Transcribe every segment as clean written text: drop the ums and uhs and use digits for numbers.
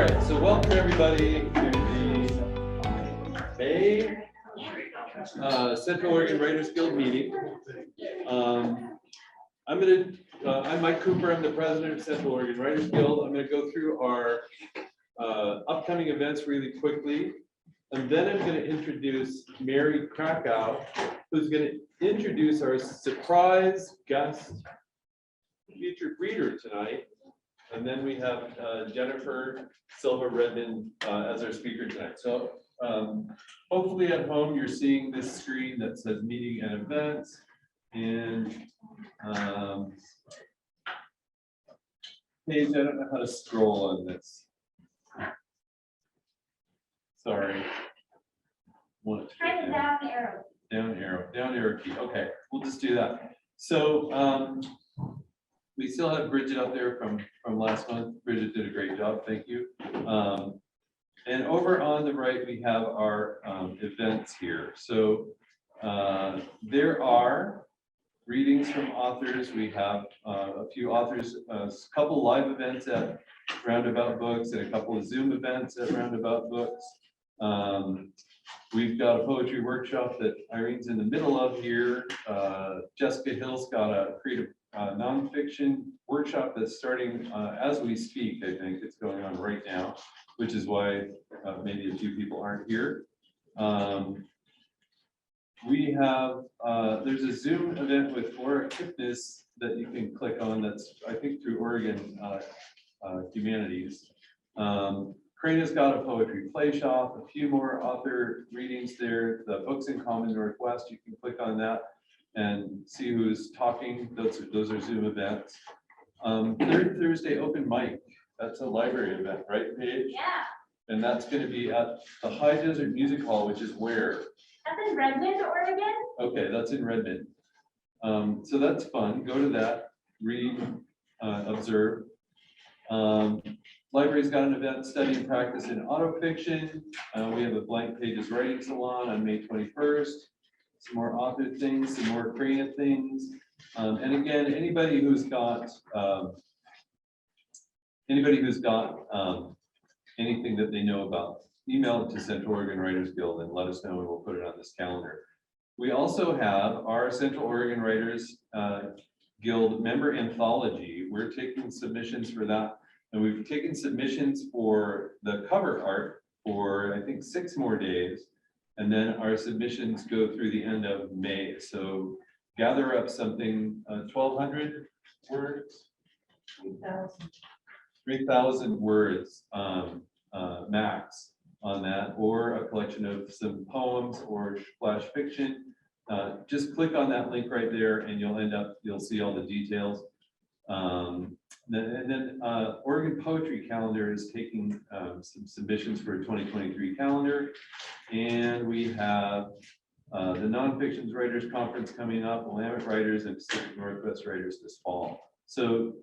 right, so welcome everybody to the May Central Oregon Writers Guild meeting. I'm Mike Cooper. I'm the president of Central Oregon Writers Guild. I'm going to go through our upcoming events really quickly, and then I'm going to introduce Mary Krakow, who's going to introduce our surprise guest featured reader tonight. And then we have Jennifer Silva Redmond as our speaker tonight. So hopefully at home you're seeing this screen that says meeting and events. And Paige, I don't know how to scroll on this. Sorry. Kind of down arrow. Down arrow key. Okay, we'll just do that. So we still have Bridget up there from last month. Bridget did a great job, thank you. And over on the right, we have our events here. So there are readings from authors. We have a few authors, a couple live events at Roundabout Books and a couple of Zoom events at Roundabout Books. We've got a poetry workshop that Irene's in the middle of here. Jessica Hill's got a creative nonfiction workshop that's starting as we speak. I think it's going on right now, which is why maybe a few people aren't here. We have, there's a Zoom event with Laura Kipnis that you can click on. That's, I think, through Oregon Humanities. Crane has got a poetry play shop, a few more author readings there. The Books in Common Northwest, you can click on that and see who's talking. Those are Zoom events. Third Thursday open mic. That's a library event, right, Paige? Yeah. And that's going to be at the High Desert Music Hall, which is where? That's in Redmond, Oregon. Okay, that's in Redmond. So that's fun. Go to that, read, observe. Library's got an event, study and practice in autofiction. We have a blank pages writing salon on May 21st. Some more author things, some more creative things. And again, anybody who's got anything that they know about, email it to Central Oregon Writers Guild and let us know, and we'll put it on this calendar. We also have our Central Oregon Writers Guild member anthology. We're taking submissions for that. And we've taken submissions for the cover art for, I think, 6 more days. And then our submissions go through the end of May. So gather up something, 1,200 words? 3,000 words max on that, or a collection of some poems or flash fiction. Just click on that link right there and you'll see all the details. And then Oregon Poetry Calendar is taking some submissions for a 2023 calendar. And we have the Nonfictions Writers Conference coming up, Willamette Writers and Pacific Northwest Writers this fall. So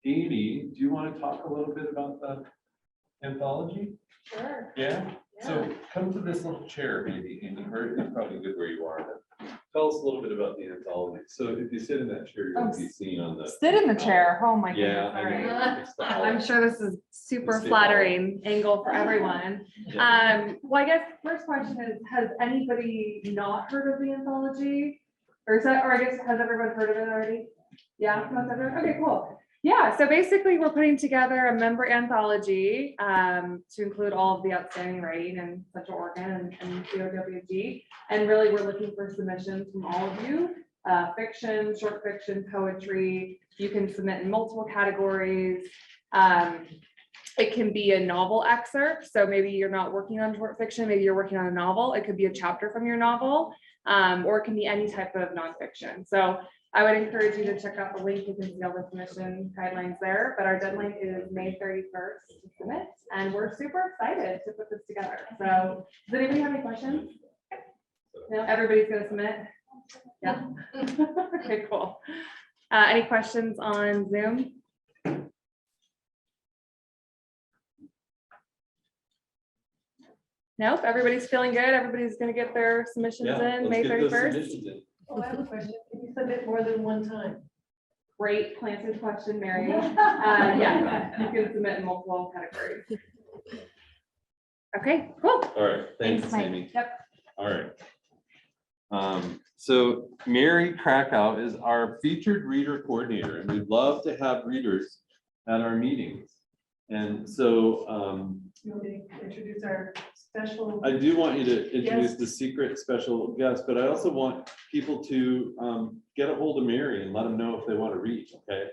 Amy, do you want to talk a little bit about the anthology? Sure. Yeah? So come to this little chair, maybe, Amy. It's probably good where you are. Tell us a little bit about the anthology. So if you sit in that chair, you'll be seen on the. Sit in the chair. Oh my goodness. Yeah, I Sorry. know. It's the hall. I'm sure this is super It's the flattering angle for everyone. Yeah. Well, I guess first question is, has anybody not heard of the anthology? Or I guess, has everyone heard of it already? Yeah, most everyone? Okay, cool. Yeah, so basically we're putting together a member anthology to include all of the outstanding writing in Central Oregon and COWG. And really we're looking for submissions from all of you, fiction, short fiction, poetry. You can submit in multiple categories. It can be a novel excerpt. So maybe you're not working on short fiction, maybe you're working on a novel. It could be a chapter from your novel, or it can be any type of nonfiction. So I would encourage you to check out the link. You can see all the submission guidelines there, but our deadline is May 31st to submit, and we're super excited to put this together. So does anybody have any questions? No, everybody's gonna submit? Yeah. Okay, cool. Any questions on Zoom? Nope, everybody's feeling good. Everybody's gonna get their submissions in May 31st. Oh, I have a question. Can you submit more than one time? Great planted question, Mary. Yeah, you can submit in multiple categories. Okay, cool. All right, thanks, Thanks, Mike. Amy. Yep. All right. So Mary Krakow is our featured reader coordinator, and we'd love to have readers at our meetings. And so You want me to introduce our special? I do want you to introduce Yes. the secret special guest, but I also want people to get a hold of Mary and let them know if they want to read, okay?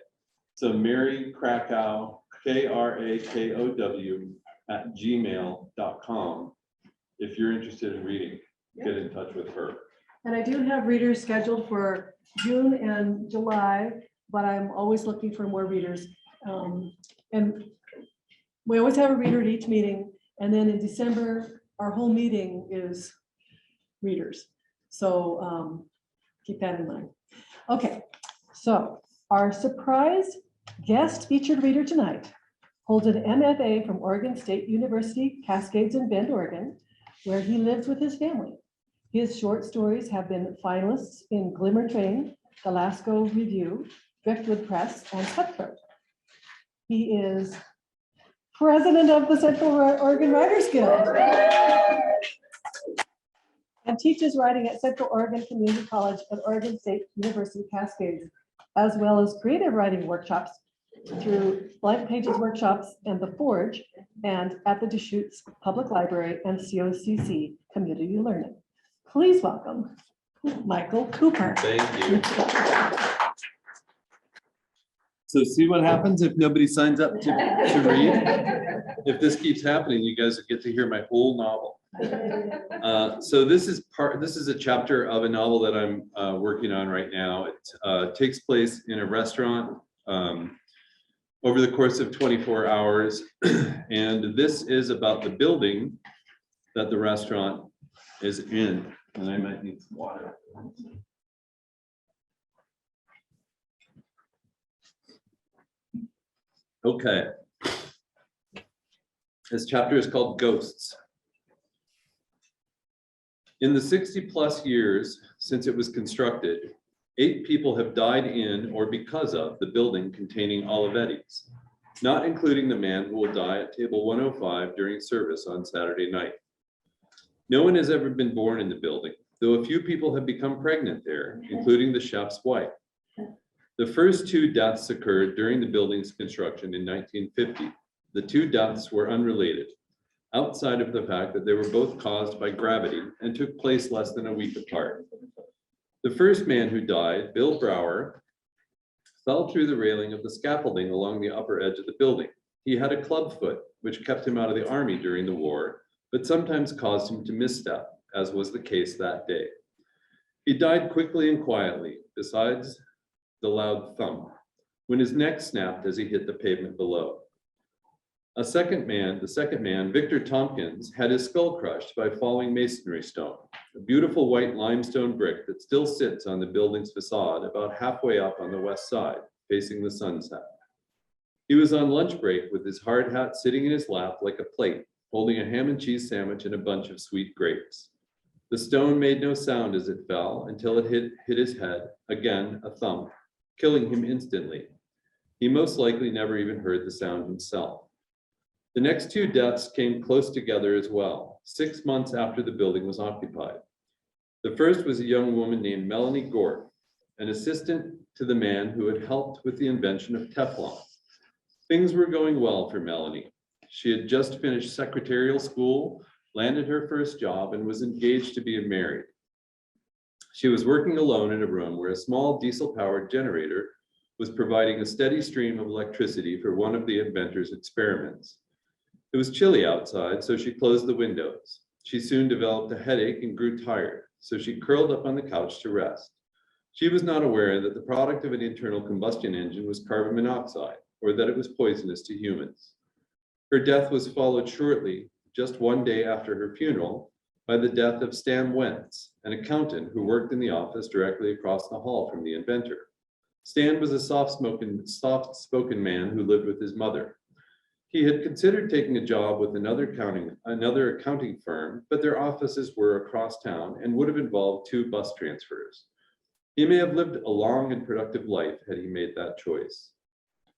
So Mary Krakow, KRAKOW @gmail.com. If you're interested in reading, get in touch with her. And I do have readers scheduled for June and July, but I'm always looking for more readers. And we always have a reader at each meeting, and then in December, our whole meeting is readers. So keep that in mind. Okay, so our surprise guest featured reader tonight holds an MFA from Oregon State University, Cascades in Bend, Oregon, where he lives with his family. His short stories have been finalists in Glimmer Train, the Lascaux Review, Driftwood Press, and Cutthroat. He is president of the Central Oregon Writers Guild and teaches writing at Central Oregon Community College and Oregon State University Cascades, as well as creative writing workshops through Blank Pages workshops and The Forge, and at the Deschutes Public Library and COCC Community Learning. Please welcome Michael Cooper. Thank you. So see what happens if nobody signs up to read? If this keeps happening, you guys get to hear my whole novel. So this is a chapter of a novel that I'm working on right now. It takes place in a restaurant over the course of 24 hours. And this is about the building that the restaurant is in. And I might need some water. Okay. This chapter is called Ghosts. In the 60+ years since it was constructed, 8 people have died in or because of the building containing Olivetti's, not including the man who will die at table 105 during service on Saturday night. No one has ever been born in the building, though a few people have become pregnant there, including the chef's wife. The first 2 deaths occurred during the building's construction in 1950. The 2 deaths were unrelated, outside of the fact that they were both caused by gravity and took place less than a week apart. The first man who died, Bill Brower, fell through the railing of the scaffolding along the upper edge of the building. He had a club foot, which kept him out of the army during the war, but sometimes caused him to misstep, as was the case that day. He died quickly and quietly, besides the loud thump, when his neck snapped as he hit the pavement below. The second man, Victor Tompkins, had his skull crushed by falling masonry stone, a beautiful white limestone brick that still sits on the building's facade about halfway up on the west side, facing the sunset. He was on lunch break with his hard hat sitting in his lap like a plate, holding a ham and cheese sandwich and a bunch of sweet grapes. The stone made no sound as it fell until it hit his head, again a thump, killing him instantly. He most likely never even heard the sound himself. The next 2 deaths came close together as well, 6 months after the building was occupied. The first was a young woman named Melanie Gort, an assistant to the man who had helped with the invention of Teflon. Things were going well for Melanie. She had just finished secretarial school, landed her first job, and was engaged to be married. She was working alone in a room where a small diesel-powered generator was providing a steady stream of electricity for one of the inventor's experiments. It was chilly outside, so she closed the windows. She soon developed a headache and grew tired, so she curled up on the couch to rest. She was not aware that the product of an internal combustion engine was carbon monoxide, or that it was poisonous to humans. Her death was followed shortly, just 1 day after her funeral, by the death of Stan Wentz, an accountant who worked in the office directly across the hall from the inventor. Stan was a soft-spoken man who lived with his mother. He had considered taking a job with another accounting firm, but their offices were across town and would have involved 2 bus transfers. He may have lived a long and productive life had he made that choice.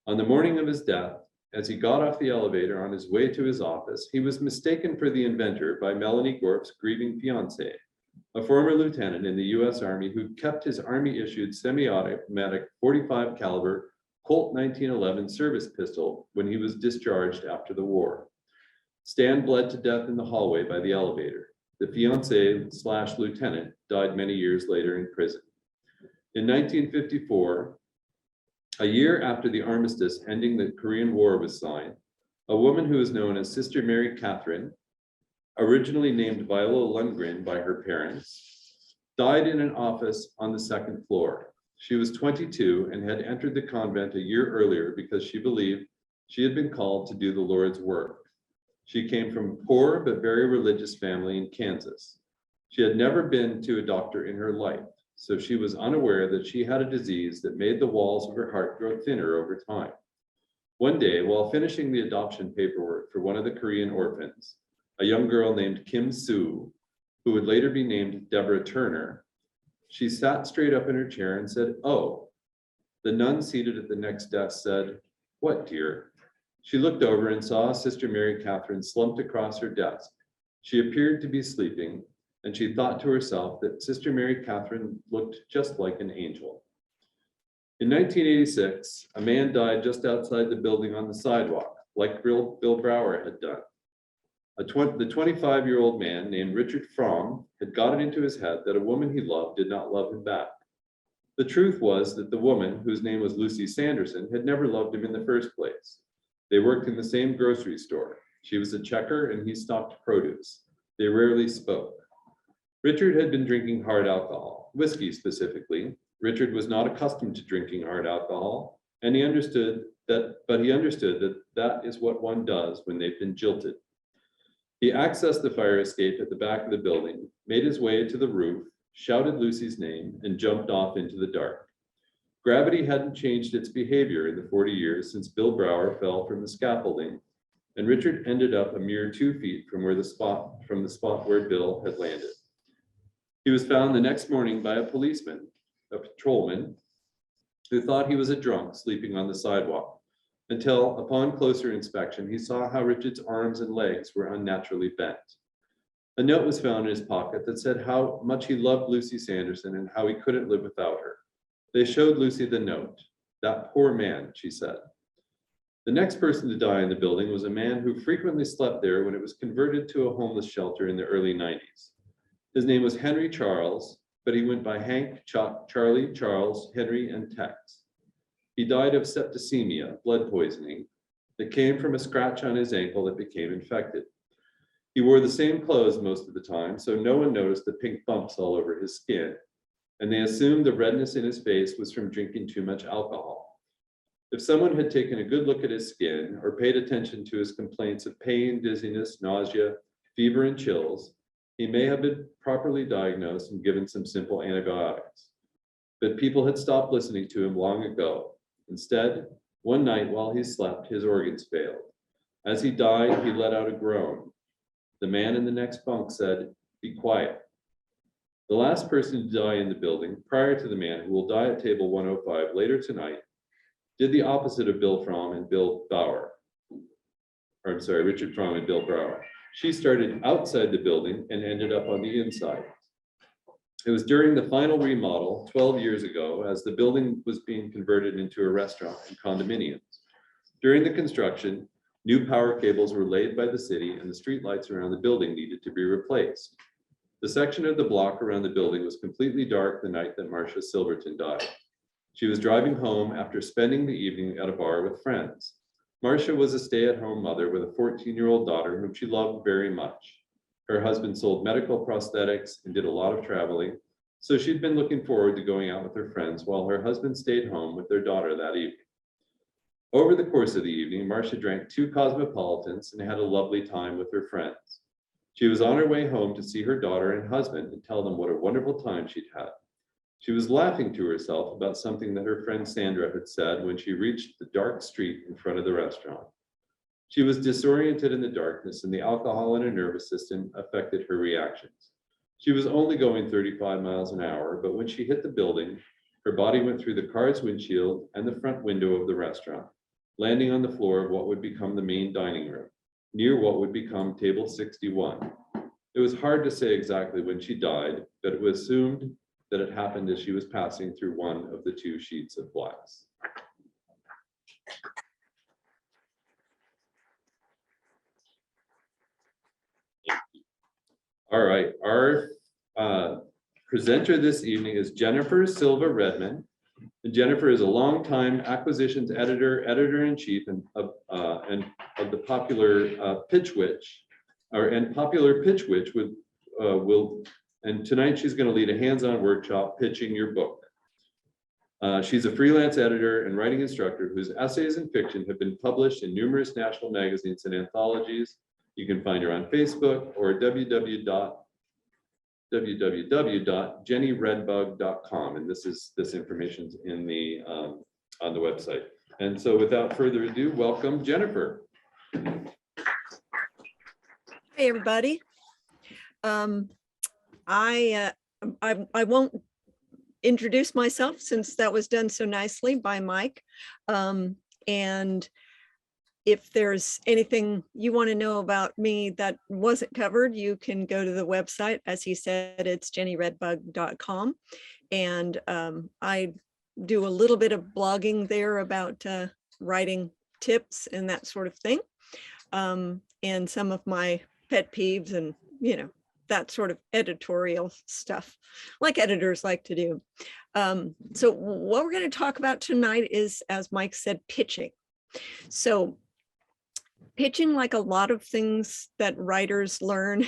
On the morning of his death, as he got off the elevator on his way to his office, he was mistaken for the inventor by Melanie Gorf's grieving fiancée, a former lieutenant in the US Army who kept his Army-issued semi-automatic 45 caliber Colt 1911 service pistol when he was discharged after the war. Stan bled to death in the hallway by the elevator. The fiancé/lieutenant died many years later in prison. In 1954, a year after the armistice ending the Korean War was signed, a woman who is known as Sister Mary Catherine, originally named Viola Lundgren by her parents, died in an office on the second floor. She was 22 and had entered the convent a year earlier because she believed she had been called to do the Lord's work. She came from a poor but very religious family in Kansas. She had never been to a doctor in her life, so she was unaware that she had a disease that made the walls of her heart grow thinner over time. One day, while finishing the adoption paperwork for one of the Korean orphans, a young girl named Kim Soo, who would later be named Deborah Turner, she sat straight up in her chair and said, "Oh." The nun seated at the next desk said, "What, dear?" She looked over and saw Sister Mary Catherine slumped across her desk. She appeared to be sleeping, and she thought to herself that Sister Mary Catherine looked just like an angel. In 1986, a man died just outside the building on the sidewalk, like Bill Brower had done. The 25-year-old man named Richard Fromm had got it into his head that a woman he loved did not love him back. The truth was that the woman, whose name was Lucy Sanderson, had never loved him in the first place. They worked in the same grocery store. She was a checker and he stocked produce. They rarely spoke. Richard had been drinking hard alcohol, whiskey specifically. Richard was not accustomed to drinking hard alcohol, and he understood that that is what one does when they've been jilted. He accessed the fire escape at the back of the building, made his way to the roof, shouted Lucy's name, and jumped off into the dark. Gravity hadn't changed its behavior in the 40 years since Bill Brower fell from the scaffolding, and Richard ended up a mere 2 feet from the spot where Bill had landed. He was found the next morning by a policeman, a patrolman, who thought he was a drunk sleeping on the sidewalk, until upon closer inspection, he saw how Richard's arms and legs were unnaturally bent. A note was found in his pocket that said how much he loved Lucy Sanderson and how he couldn't live without her. They showed Lucy the note. "That poor man," she said. The next person to die in the building was a man who frequently slept there when it was converted to a homeless shelter in the early 90s. His name was Henry Charles, but he went by Hank, Chuck, Charlie, Charles, Henry, and Tex. He died of septicemia, blood poisoning, that came from a scratch on his ankle that became infected. He wore the same clothes most of the time, so no one noticed the pink bumps all over his skin, and they assumed the redness in his face was from drinking too much alcohol. If someone had taken a good look at his skin or paid attention to his complaints of pain, dizziness, nausea, fever, and chills, he may have been properly diagnosed and given some simple antibiotics. But people had stopped listening to him long ago. Instead, one night while he slept, his organs failed. As he died, he let out a groan. The man in the next bunk said, "Be quiet." The last person to die in the building, prior to the man who will die at table 105 later tonight, did the opposite of Bill Fromm and Bill Brower. Richard Fromm and Bill Brower. She started outside the building and ended up on the inside. It was during the final remodel 12 years ago, as the building was being converted into a restaurant and condominiums. During the construction, new power cables were laid by the city and the street lights around the building needed to be replaced. The section of the block around the building was completely dark the night that Marcia Silverton died. She was driving home after spending the evening at a bar with friends. Marcia was a stay-at-home mother with a 14-year-old daughter whom she loved very much. Her husband sold medical prosthetics and did a lot of traveling, so she'd been looking forward to going out with her friends while her husband stayed home with their daughter that evening. Over the course of the evening, Marcia drank 2 Cosmopolitans and had a lovely time with her friends. She was on her way home to see her daughter and husband and tell them what a wonderful time she'd had. She was laughing to herself about something that her friend Sandra had said when she reached the dark street in front of the restaurant. She was disoriented in the darkness, and the alcohol in her nervous system affected her reactions. She was only going 35 miles an hour, but when she hit the building, her body went through the car's windshield and the front window of the restaurant, landing on the floor of what would become the main dining room, near what would become table 61. It was hard to say exactly when she died, but it was assumed that it happened as she was passing through one of the two sheets of glass. All right, our presenter this evening is Jennifer Silva Redmond. And Jennifer is a longtime acquisitions editor, editor-in-chief, and of the popular Pitch Witch, popular Pitch Witch and tonight she's going to lead a hands-on workshop pitching your book. She's a freelance editor and writing instructor whose essays and fiction have been published in numerous national magazines and anthologies. You can find her on Facebook or www.jennyredbug.com, and this information's in the on the website. And so, without further ado, welcome Jennifer. Hey everybody. I won't introduce myself since that was done so nicely by Mike. And if there's anything you want to know about me that wasn't covered, you can go to the website. As he said, it's jennyredbug.com. And I do a little bit of blogging there about writing tips and that sort of thing. And some of my pet peeves and, you know, that sort of editorial stuff like editors like to do. So what we're going to talk about tonight is, as Mike said, pitching. So pitching, like a lot of things that writers learn,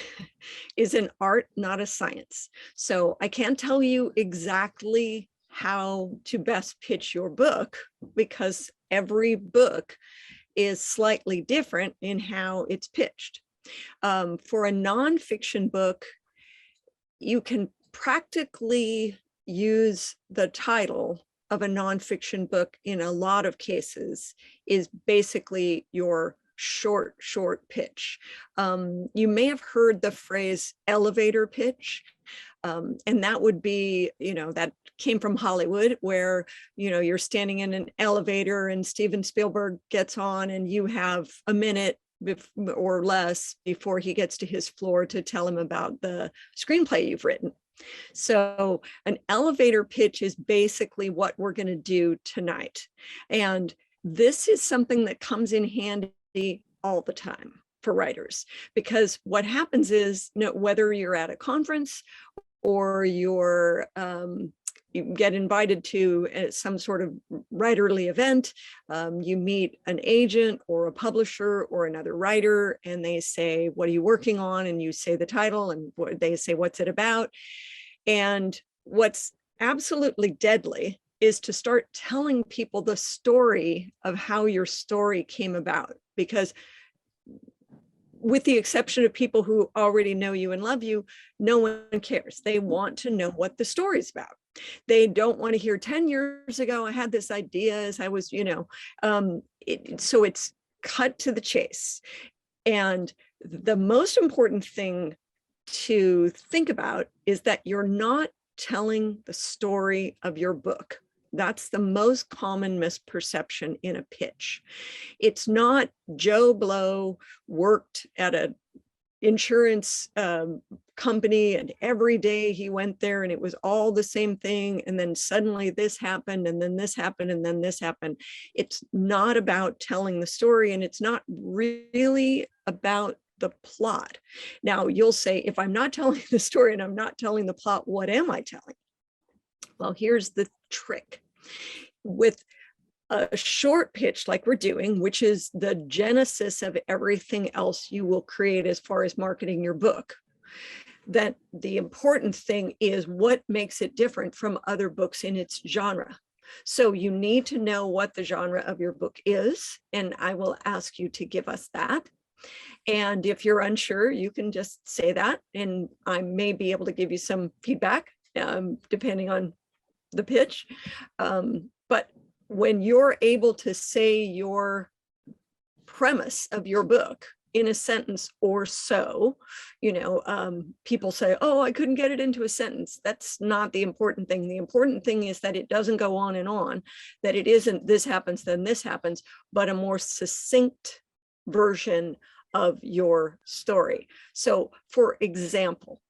is an art, not a science. So I can't tell you exactly how to best pitch your book because every book is slightly different in how it's pitched. For a nonfiction book, you can practically use the title of a nonfiction book in a lot of cases is basically your short pitch. You may have heard the phrase elevator pitch. And that would be, you know, that came from Hollywood where, you know, you're standing in an elevator and Steven Spielberg gets on and you have a minute or less before he gets to his floor to tell him about the screenplay you've written. So an elevator pitch is basically what we're going to do tonight. And this is something that comes in handy all the time for writers, because what happens is, you know, whether you're at a conference or you're you get invited to some sort of writerly event, you meet an agent or a publisher or another writer, and they say, what are you working on? And you say the title, and they say, what's it about? And what's absolutely deadly is to start telling people the story of how your story came about, because with the exception of people who already know you and love you, no one cares. They want to know what the story's about. They don't want to hear 10 years ago, I had this idea as I was, you know, so it's cut to the chase. And the most important thing to think about is that you're not telling the story of your book. That's the most common misperception in a pitch. It's not Joe Blow worked at an insurance company and every day he went there and it was all the same thing. And then suddenly this happened and then this happened and then this happened. It's not about telling the story, and it's not really about the plot. Now you'll say, if I'm not telling the story and I'm not telling the plot, what am I telling? Well, here's the trick. With a short pitch like we're doing, which is the genesis of everything else you will create as far as marketing your book, that the important thing is what makes it different from other books in its genre. So you need to know what the genre of your book is, and I will ask you to give us that. And if you're unsure, you can just say that, and I may be able to give you some feedback depending on the pitch. But when you're able to say your premise of your book, in a sentence or so. People say, oh, I couldn't get it into a sentence. That's not the important thing. The important thing is that it doesn't go on, that it isn't this happens, then this happens, but a more succinct version of your story. So for example,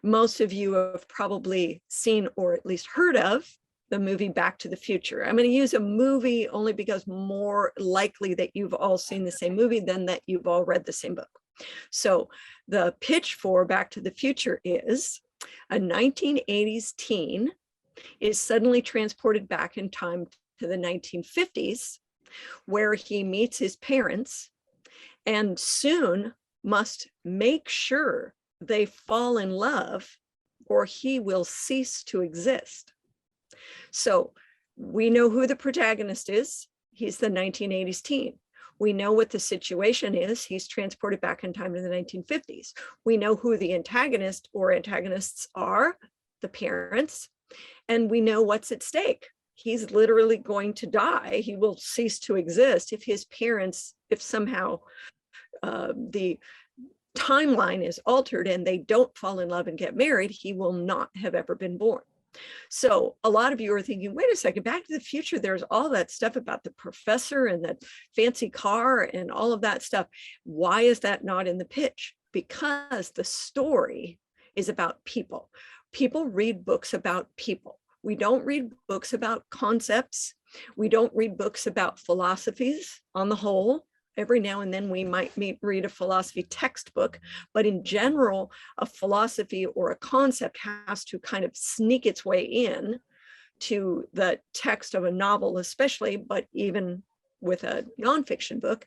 most of you have probably seen or at least heard of the movie Back to the Future. I'm going to use a movie only because more likely that you've all seen the same movie than that you've all read the same book. So the pitch for Back to the Future is a 1980s teen is suddenly transported back in time to the 1950s, where he meets his parents and soon must make sure they fall in love or he will cease to exist. So we know who the protagonist is. He's the 1980s teen. We know what the situation is. He's transported back in time to the 1950s. We know who the antagonist or antagonists are, the parents, and we know what's at stake. He's literally going to die. He will cease to exist if his parents, if somehow the timeline is altered and they don't fall in love and get married, he will not have ever been born. So a lot of you are thinking, wait a second, Back to the Future, there's all that stuff about the professor and that fancy car and all of that stuff. Why is that not in the pitch? Because the story is about people. People read books about people. We don't read books about concepts. We don't read books about philosophies on the whole. Every now and then we might read a philosophy textbook, but in general, a philosophy or a concept has to kind of sneak its way in to the text of a novel, especially, but even with a nonfiction book,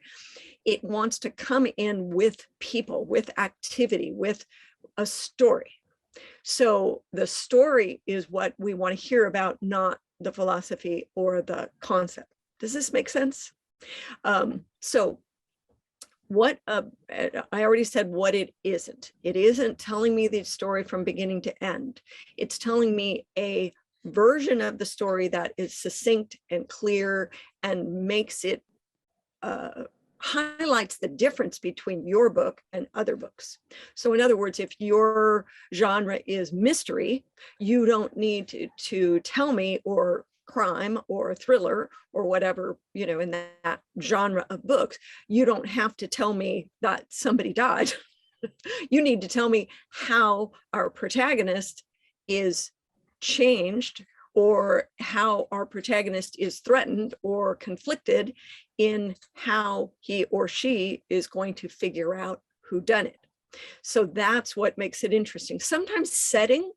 it wants to come in with people, with activity, with a story. So the story is what we want to hear about, not the philosophy or the concept. Does this make sense? So what I already said what it isn't. It isn't telling me the story from beginning to end. It's telling me a version of the story that is succinct and clear and makes it highlights the difference between your book and other books. So in other words, if your genre is mystery, you don't need to tell me, or crime or thriller or whatever, in that genre of books, you don't have to tell me that somebody died. You need to tell me how our protagonist is changed, or how our protagonist is threatened or conflicted in how he or she is going to figure out who done it. So that's what makes it interesting. Sometimes setting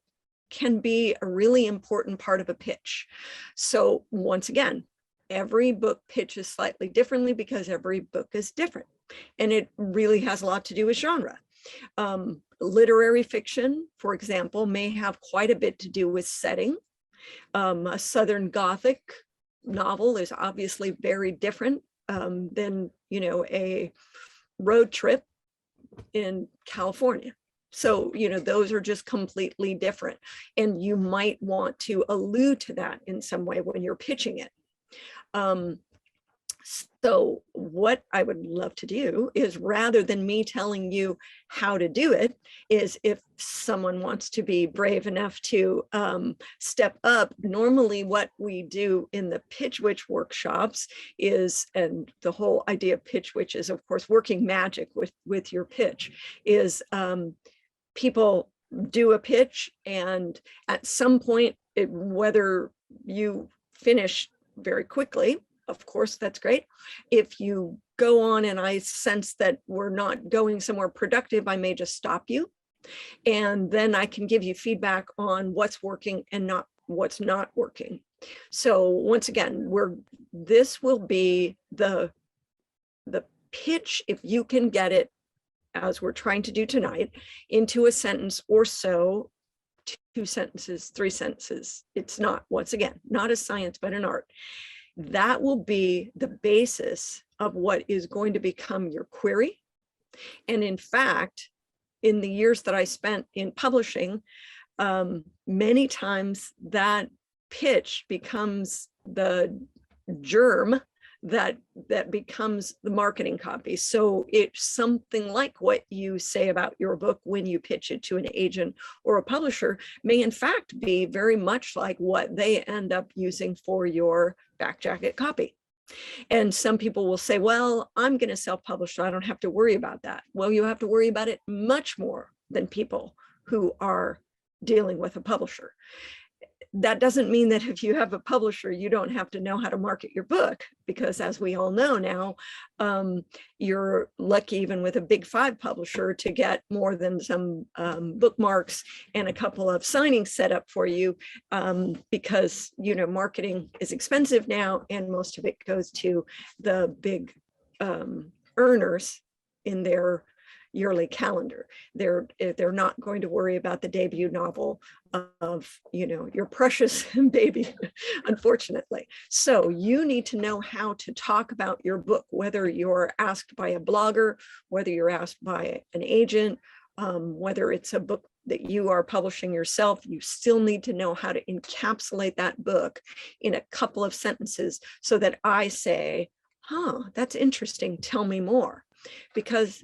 can be a really important part of a pitch. So once again, every book pitches slightly differently because every book is different. And it really has a lot to do with genre. Literary fiction, for example, may have quite a bit to do with setting. A Southern Gothic novel is obviously very different than, a road trip in California. So, those are just completely different. And you might want to allude to that in some way when you're pitching it. So what I would love to do is, rather than me telling you how to do it, is if someone wants to be brave enough to step up, normally what we do in the Pitch Witch workshops is, and the whole idea of Pitch Witch is, of course, working magic with your pitch, is people do a pitch, and at some point, whether you finish very quickly, of course, that's great. If you go on and I sense that we're not going somewhere productive, I may just stop you. And then I can give you feedback on what's working and not what's not working. So once again, this will be the pitch, if you can get it, as we're trying to do tonight, into a sentence or so, 2 sentences, 3 sentences. It's not, once again, not a science, but an art. That will be the basis of what is going to become your query. And in fact, in the years that I spent in publishing, many times that pitch becomes the germ that becomes the marketing copy. So it's something like what you say about your book when you pitch it to an agent or a publisher may in fact be very much like what they end up using for your back jacket copy. And some people will say, well, I'm going to self-publish, so I don't have to worry about that. Well, you have to worry about it much more than people who are dealing with a publisher. That doesn't mean that if you have a publisher, you don't have to know how to market your book, because as we all know now, you're lucky even with a big 5 publisher to get more than some bookmarks and a couple of signings set up for you, because, you know, marketing is expensive now, and most of it goes to the big earners in their yearly calendar. They're not going to worry about the debut novel of, you know, your precious baby, unfortunately. So you need to know how to talk about your book, whether you're asked by a blogger, whether you're asked by an agent, whether it's a book that you are publishing yourself. You still need to know how to encapsulate that book in a couple of sentences so that I say, huh, that's interesting, tell me more. Because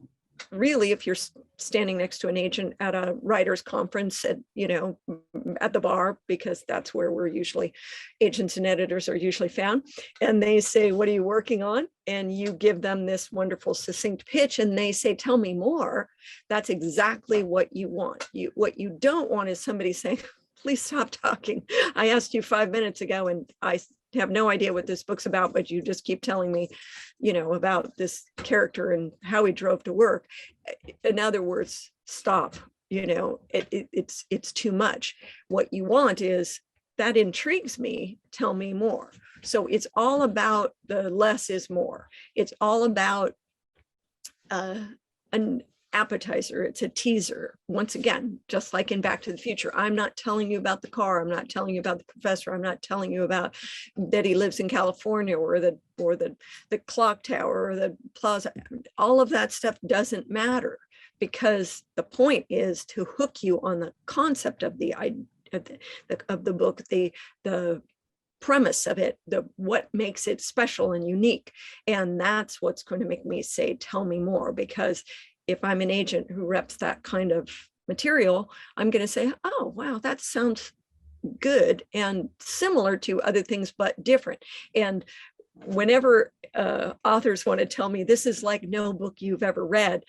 really, if you're standing next to an agent at a writer's conference at, you know, at the bar, because that's where we're usually, agents and editors are usually found, and they say, what are you working on? And you give them this wonderful succinct pitch and they say, tell me more. That's exactly what you want. What you don't want is somebody saying, please stop talking. I asked you 5 minutes ago and I have no idea what this book's about, but you just keep telling me, you know, about this character and how he drove to work. In other words, stop, you know, it's too much. What you want is, that intrigues me, tell me more. So it's all about the less is more. It's all about an appetizer, it's a teaser. Once again, just like in Back to the Future, I'm not telling you about the car, I'm not telling you about the professor, I'm not telling you about that he lives in California or the clock tower or the plaza. All of that stuff doesn't matter, because the point is to hook you on the concept of the book, the premise of it, what makes it special and unique. And that's what's going to make me say, tell me more. Because if I'm an agent who reps that kind of material, I'm going to say, oh, wow, that sounds good and similar to other things, but different. And whenever authors want to tell me this is like no book you've ever read,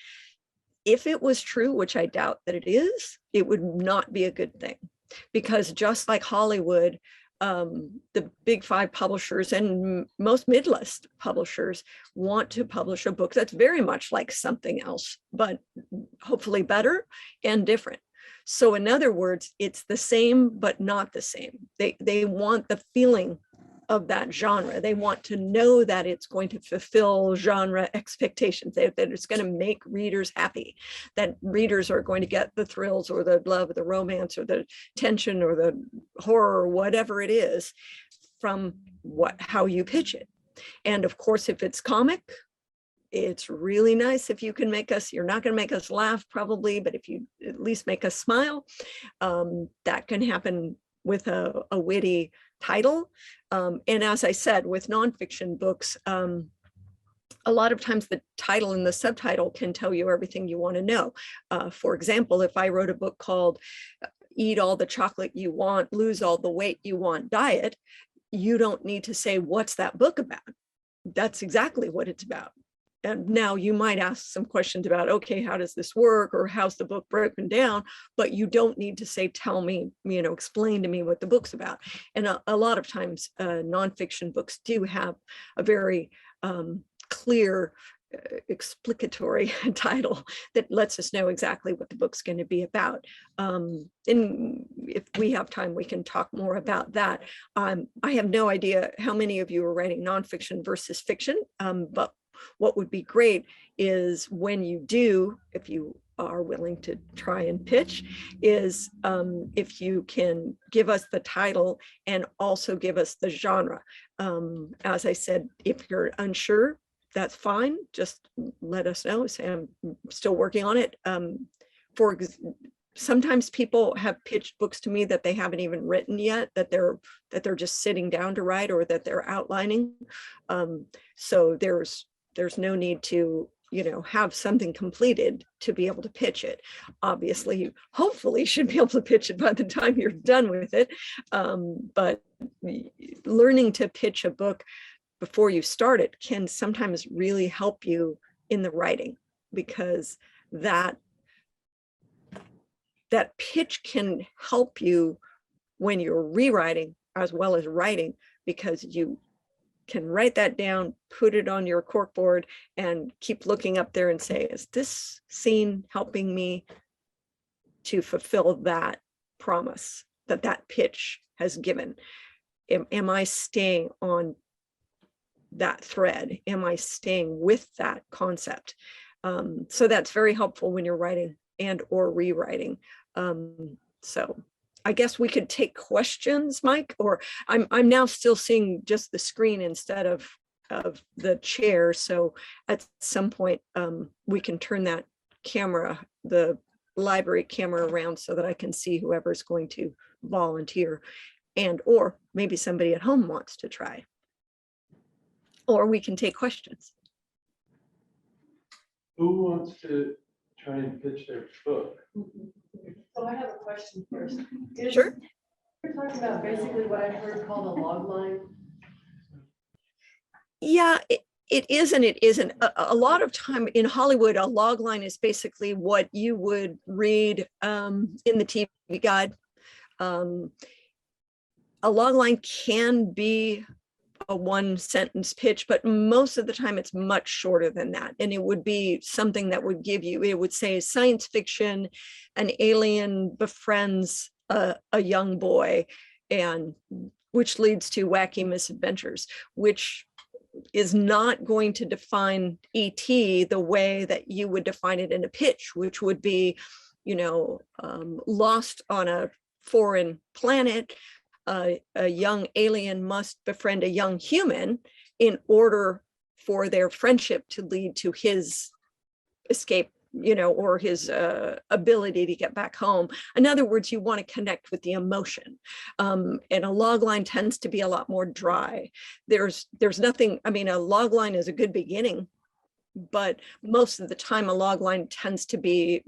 if it was true, which I doubt that it is, it would not be a good thing. Because just like Hollywood, the big 5 publishers and most mid-list publishers want to publish a book that's very much like something else, but hopefully better and different. So in other words, it's the same, but not the same. They want the feeling of that genre. They want to know that it's going to fulfill genre expectations, that it's going to make readers happy, that readers are going to get the thrills or the love or the romance or the tension or the horror or whatever it is from how you pitch it. And of course, if it's comic, it's really nice if you can make us, you're not going to make us laugh probably, but if you at least make us smile, that can happen with a witty title. And as I said, with nonfiction books, a lot of times the title and the subtitle can tell you everything you want to know. For example, if I wrote a book called Eat All the Chocolate You Want, Lose All the Weight You Want Diet, you don't need to say, what's that book about? That's exactly what it's about. And now you might ask some questions about, okay, how does this work? Or how's the book broken down? But you don't need to say, tell me, you know, explain to me what the book's about. And a lot of times nonfiction books do have a very clear explicatory title that lets us know exactly what the book's going to be about. And if we have time, we can talk more about that. I have no idea how many of you are writing nonfiction versus fiction, but what would be great is when you do, if you are willing to try and pitch, is if you can give us the title and also give us the genre. As I said, if you're unsure, that's fine. Just let us know. Say, I'm still working on it. sometimes people have pitched books to me that they haven't even written yet, that they're just sitting down to write, or that they're outlining. So there's no need to, have something completed to be able to pitch it. Obviously, you hopefully should be able to pitch it by the time you're done with it. But learning to pitch a book before you start it can sometimes really help you in the writing, because that pitch can help you when you're rewriting as well as writing, because you can write that down, put it on your corkboard, and keep looking up there and say, is this scene helping me to fulfill that promise that pitch has given? Am I staying on that thread? Am I staying with that concept? So that's very helpful when you're writing and or rewriting. So I guess we could take questions, Mike, or I'm now still seeing just the screen instead of the chair. So at some point we can turn that camera, the library camera, around so that I can see whoever's going to volunteer, and or maybe somebody at home wants to try, or we can take questions. Who wants to try and pitch their book? So I have a question first. Sure. You're talking about basically what I've heard called a log line. Yeah, it is and it isn't. A lot of time in Hollywood, a log line is basically what you would read in the TV guide. A log line can be a one sentence pitch, but most of the time it's much shorter than that. And it would be something that would give you, it would say science fiction, an alien befriends a young boy, and which leads to wacky misadventures, which is not going to define ET the way that you would define it in a pitch, which would be, lost on a foreign planet. A young alien must befriend a young human in order for their friendship to lead to his escape, or his ability to get back home. In other words, you want to connect with the emotion. And a log line tends to be a lot more dry. There's nothing, a log line is a good beginning, but most of the time a log line tends to be,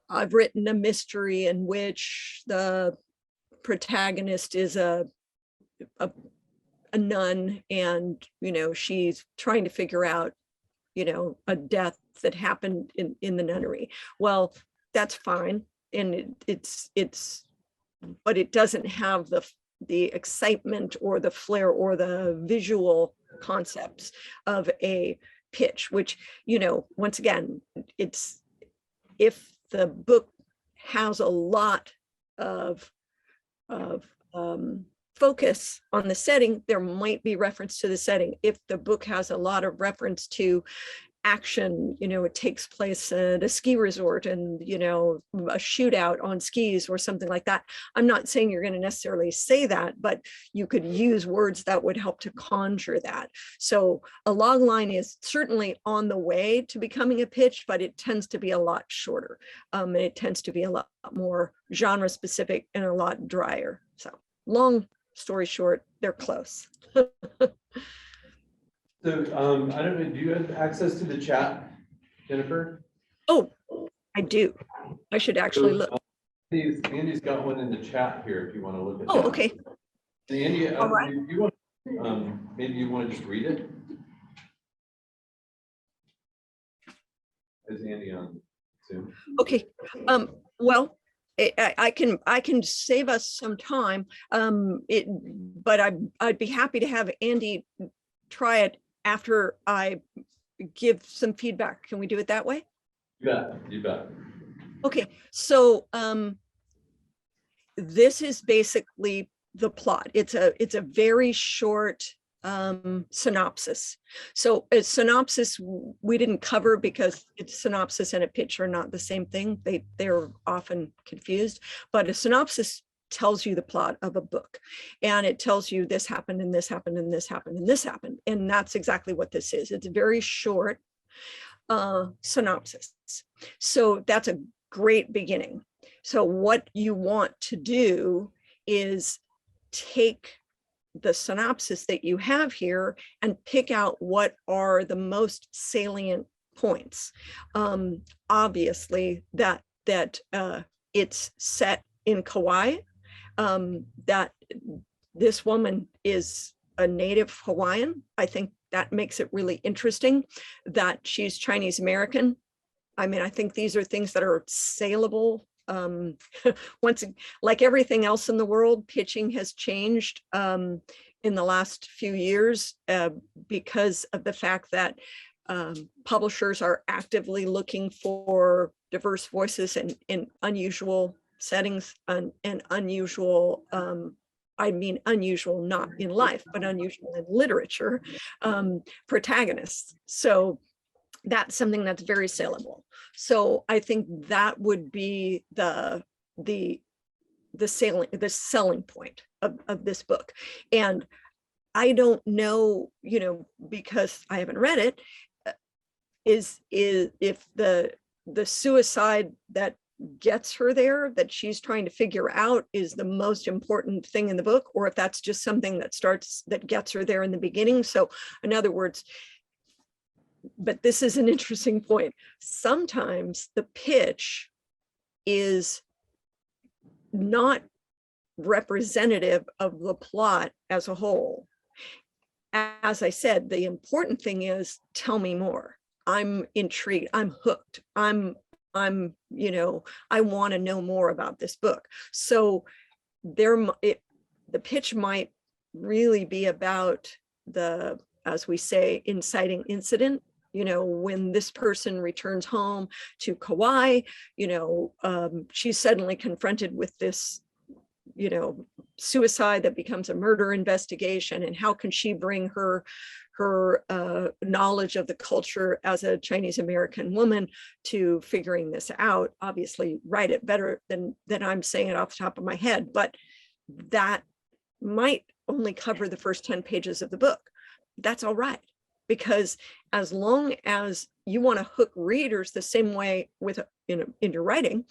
I've written a mystery in which the protagonist is a nun, and she's trying to figure out a death that happened in the nunnery. Well, that's fine, and but it doesn't have the excitement or the flair or the visual concepts of a pitch, which once again, it's, if the book has a lot of focus on the setting, there might be reference to the setting. If the book has a lot of reference to action, it takes place at a ski resort and, a shootout on skis or something like that. I'm not saying you're going to necessarily say that, but you could use words that would help to conjure that. So a log line is certainly on the way to becoming a pitch, but it tends to be a lot shorter. And it tends to be a lot more genre specific and a lot drier. So long story short, they're close. So I don't know, do you have access to the chat, Jennifer? Oh, I do. I should actually look. Andy's got one in the chat here if you want to look at Oh, that. okay. Andy, All right. you want, maybe you want to just read it? Is Andy on Zoom? Okay. Well, I can save us some time. But I'd be happy to have Andy try it after I give some feedback. Can we do it that way? You bet. Okay, so this is basically the plot. It's a very short synopsis. So a synopsis we didn't cover because it's synopsis and a pitch are not the same thing. They're often confused, but a synopsis tells you the plot of a book, and it tells you this happened and this happened and this happened and this happened. And that's exactly what this is. It's a very short synopsis. So that's a great beginning. So what you want to do is take the synopsis that you have here and pick out what are the most salient points. Obviously that it's set in Kauai, that this woman is a native Hawaiian. I think that makes it really interesting that she's Chinese American. I mean, I think these are things that are saleable. Once, like everything else in the world, pitching has changed in the last few years because of the fact that publishers are actively looking for diverse voices in unusual settings and unusual, I mean, unusual not in life, but unusual in literature, protagonists. So that's something that's very saleable. So I think that would be the selling point of this book. And I don't know, you know, because I haven't read it, is if the suicide that gets her there, that she's trying to figure out, is the most important thing in the book, or if that's just something that gets her there in the beginning. So in other words, but this is an interesting point. Sometimes the pitch is not representative of the plot as a whole. As I said, the important thing is, tell me more. I'm intrigued. I'm hooked. I'm, you know, I want to know more about this book. So the pitch might really be about the, as we say, inciting incident. You know, when this person returns home to Kauai, you know, she's suddenly confronted with this, you know, suicide that becomes a murder investigation, and how can she bring her knowledge of the culture as a Chinese American woman to figuring this out. Obviously write it better than I'm saying it off the top of my head, but that might only cover the first 10 pages of the book. That's all right, because as long as you want to hook readers the same way with in your writing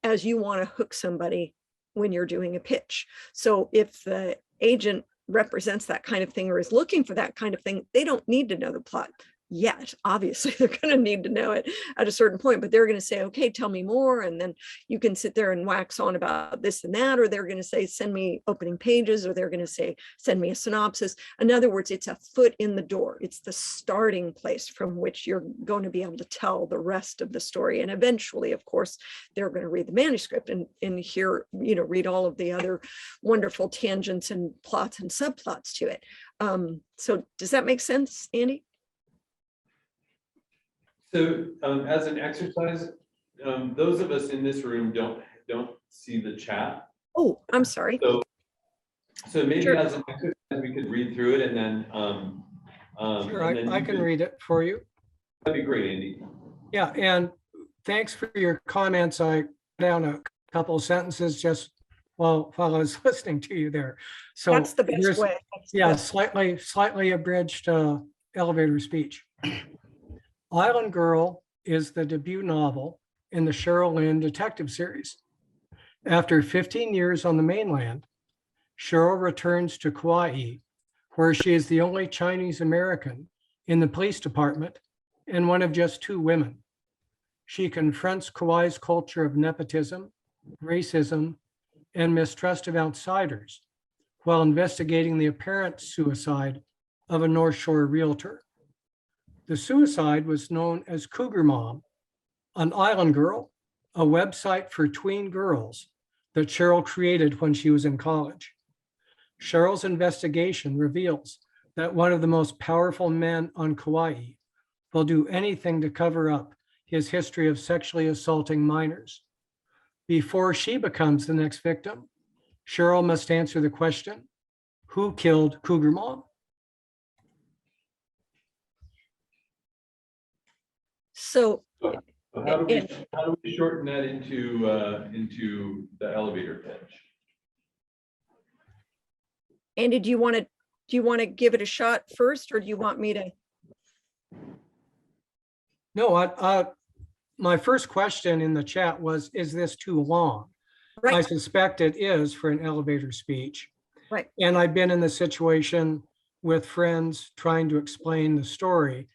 as you want to hook somebody when you're doing a pitch. So if the agent represents that kind of thing or is looking for that kind of thing, they don't need to know the plot yet. Obviously, they're going to need to know it at a certain point, but they're going to say, okay, tell me more. And then you can sit there and wax on about this and that, or they're going to say, send me opening pages, or they're going to say, send me a synopsis. In other words, it's a foot in the door. It's the starting place from which you're going to be able to tell the rest of the story. And eventually, of course, they're going to read the manuscript and hear, you know, read all of the other wonderful tangents and plots and subplots to it. So does that make sense, Andy? So as an exercise, those of us in this room don't see the chat. Oh, I'm sorry. So maybe Sure. as an exercise, we could read through it and then. Sure, and then I can read it for you. That'd be great, Andy. Yeah, and thanks for your comments. I down a couple of sentences just while I was listening to you there. So That's the best here's- way. That's the Yeah, best. slightly abridged elevator speech. Island Girl is the debut novel in the Cheryl Lynn detective series. After 15 years on the mainland, Cheryl returns to Kauai, where she is the only Chinese American in the police department and one of just 2 women. She confronts Kauai's culture of nepotism, racism, and mistrust of outsiders while investigating the apparent suicide of a North Shore realtor. The suicide was known as Cougar Mom, an Island Girl, a website for tween girls that Cheryl created when she was in college. Cheryl's investigation reveals that one of the most powerful men on Kauai will do anything to cover up his history of sexually assaulting minors. Before she becomes the next victim, Cheryl must answer the question, who killed Cougar Mom? So How do we shorten that into the elevator pitch? Andy, do you want to give it a shot first, or do you want me to? No, my first question in the chat was, is this too long? I Right, suspect it is for an elevator speech. right. And I've been in the situation with friends trying to explain the story.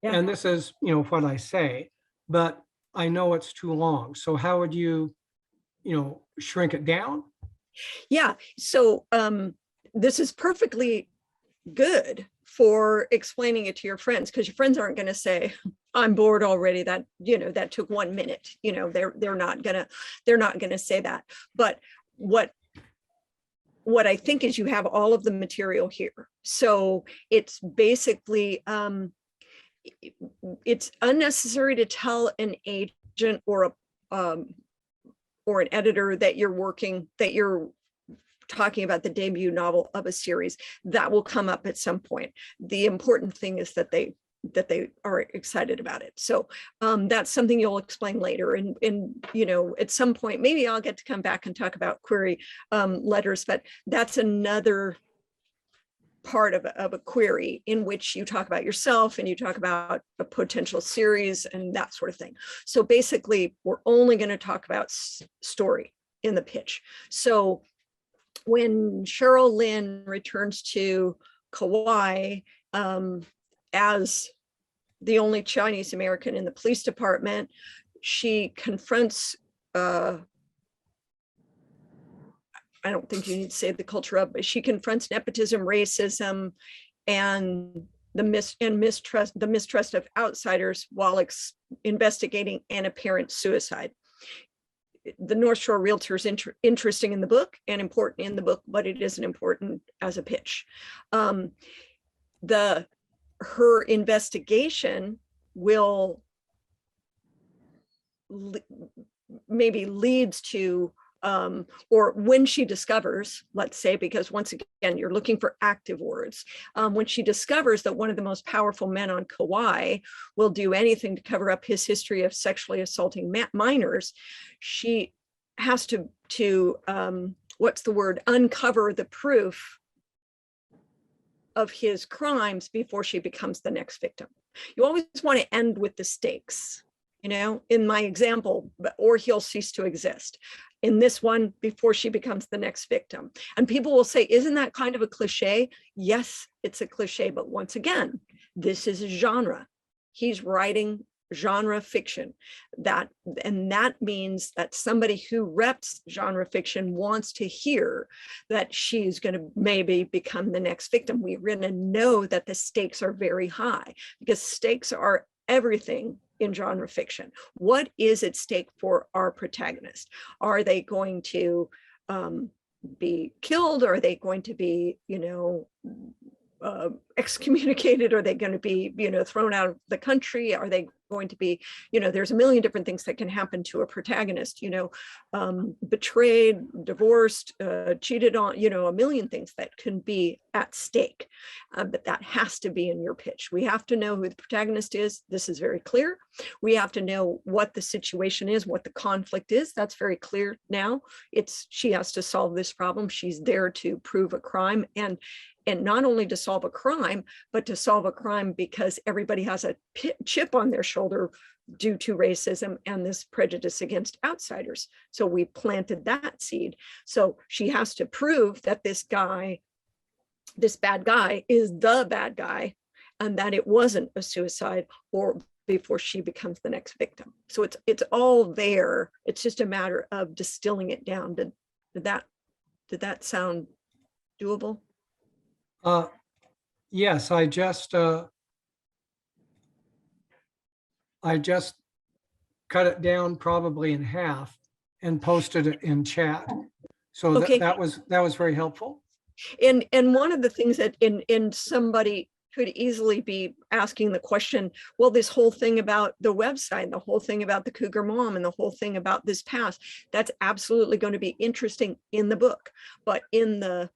Yeah. And this is, what I say, but I know it's too long. So how would you, shrink it down? Yeah, so this is perfectly good for explaining it to your friends, because your friends aren't going to say, I'm bored already, that that took 1 minute. They're not gonna say that. But what I think is, you have all of the material here, so it's basically it's unnecessary to tell an agent or an editor that you're talking about the debut novel of a series. That will come up at some point. The important thing is that they are excited about it. So that's something you'll explain later. And at some point, maybe I'll get to come back and talk about query letters, but that's another part of a query in which you talk about yourself and you talk about a potential series and that sort of thing. So basically, we're only going to talk about story in the pitch. So when Cheryl Lynn returns to Kauai as the only Chinese American in the police department, she confronts, I don't think you need to say the culture of, but she confronts nepotism, racism, and the mistrust of outsiders while investigating an apparent suicide. The North Shore Realtor is interesting in the book and important in the book, but it isn't important as a pitch. Her investigation will maybe leads to, or when she discovers, let's say, because once again, you're looking for active words. When she discovers that one of the most powerful men on Kauai will do anything to cover up his history of sexually assaulting minors, she has to uncover the proof of his crimes before she becomes the next victim. You always want to end with the stakes, in my example, or he'll cease to exist. In this one, before she becomes the next victim. And people will say, isn't that kind of a cliche? Yes, it's a cliche, but once again, this is a genre. He's writing genre fiction. That means that somebody who reps genre fiction wants to hear that she's going to maybe become the next victim. We're going to know that the stakes are very high, because stakes are everything in genre fiction. What is at stake for our protagonist? Are they going to be killed? Are they going to be, excommunicated? Are they going to be, thrown out of the country? Are they going to be, there's a million different things that can happen to a protagonist, betrayed, divorced, cheated on, a million things that can be at stake. But that has to be in your pitch. We have to know who the protagonist is. This is very clear. We have to know what the situation is, what the conflict is. That's very clear now. She has to solve this problem. She's there to prove a crime, and not only to solve a crime, but to solve a crime because everybody has a chip on their shoulder due to racism and this prejudice against outsiders. So we planted that seed. So she has to prove that this bad guy is the bad guy, and that it wasn't a suicide, or before she becomes the next victim. So it's all there. It's just a matter of distilling it down. Did that sound doable? Yes, I just cut it down probably in half and posted it in chat. So Okay. that was very helpful. And one of the things that in somebody could easily be asking the question, well, this whole thing about the website, the whole thing about the cougar mom, and the whole thing about this past, that's absolutely going to be interesting in the book. But in the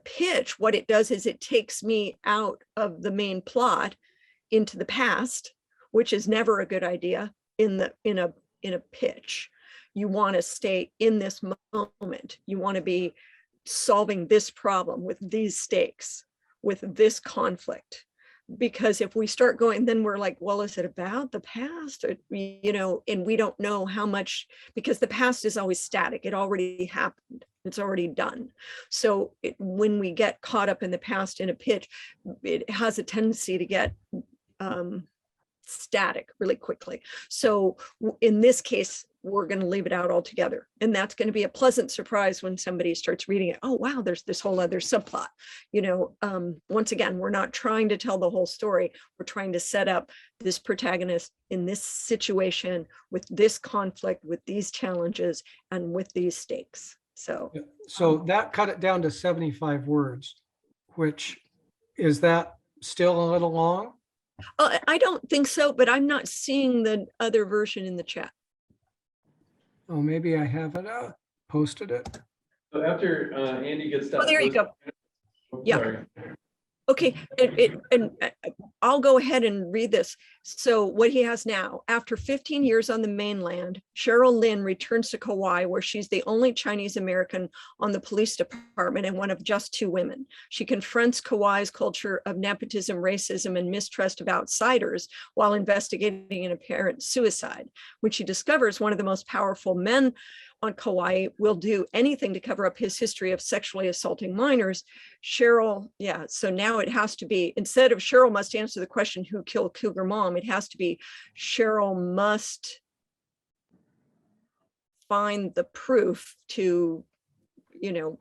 pitch, what it does is it takes me out of the main plot into the past, which is never a good idea in a pitch. You want to stay in this moment. You want to be solving this problem with these stakes, with this conflict. because if we start going, then we're like, well, is it about the past? Or, and we don't know how much, because the past is always static. It already happened. It's already done. So when we get caught up in the past in a pitch, it has a tendency to get static really quickly. So in this case, we're going to leave it out altogether. And that's going to be a pleasant surprise when somebody starts reading it. Oh, wow, there's this whole other subplot. Once again, we're not trying to tell the whole story. We're trying to set up this protagonist in this situation with this conflict, with these challenges, and with these stakes. So, So that cut it down to 75 words, which is that still a little long? I don't think so, but I'm not seeing the other version in the chat. Oh, maybe I haven't posted it. So after Andy gets that. Oh, there you go. Oh, Yeah. sorry. Okay, and I'll go ahead and read this. So what he has now, after 15 years on the mainland, Cheryl Lynn returns to Kauai, where she's the only Chinese American on the police department and one of just 2 women. She confronts Kauai's culture of nepotism, racism, and mistrust of outsiders while investigating an apparent suicide. When she discovers one of the most powerful men on Kauai will do anything to cover up his history of sexually assaulting minors, Cheryl, so now it has to be, instead of Cheryl must answer the question, who killed Cougar Mom, it has to be Cheryl must find the proof to,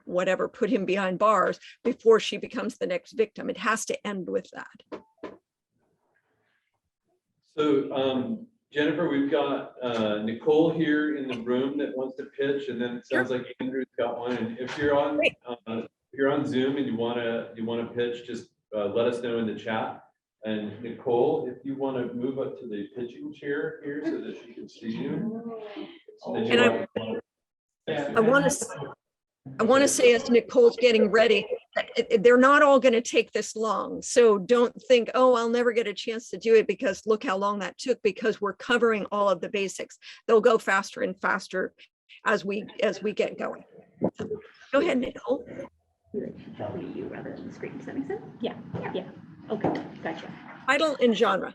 whatever, put him behind bars before she becomes the next victim. It has to end with that. So Jennifer, we've got Nicole here in the room that wants to pitch, and then it sounds like Andrew's got one. And if you're on Zoom and you wanna pitch, just let us know in the chat. And Nicole, if you want to move up to the pitching chair here so that she can see you. And I want to say, as Nicole's getting ready, they're not all going to take this long. So don't think, oh, I'll never get a chance to do it because look how long that took, because we're covering all of the basics. They'll go faster and faster as we get going. Go ahead, Nicole. You rather than the screen. Does that make sense? Yeah. Okay, gotcha. Title and genre.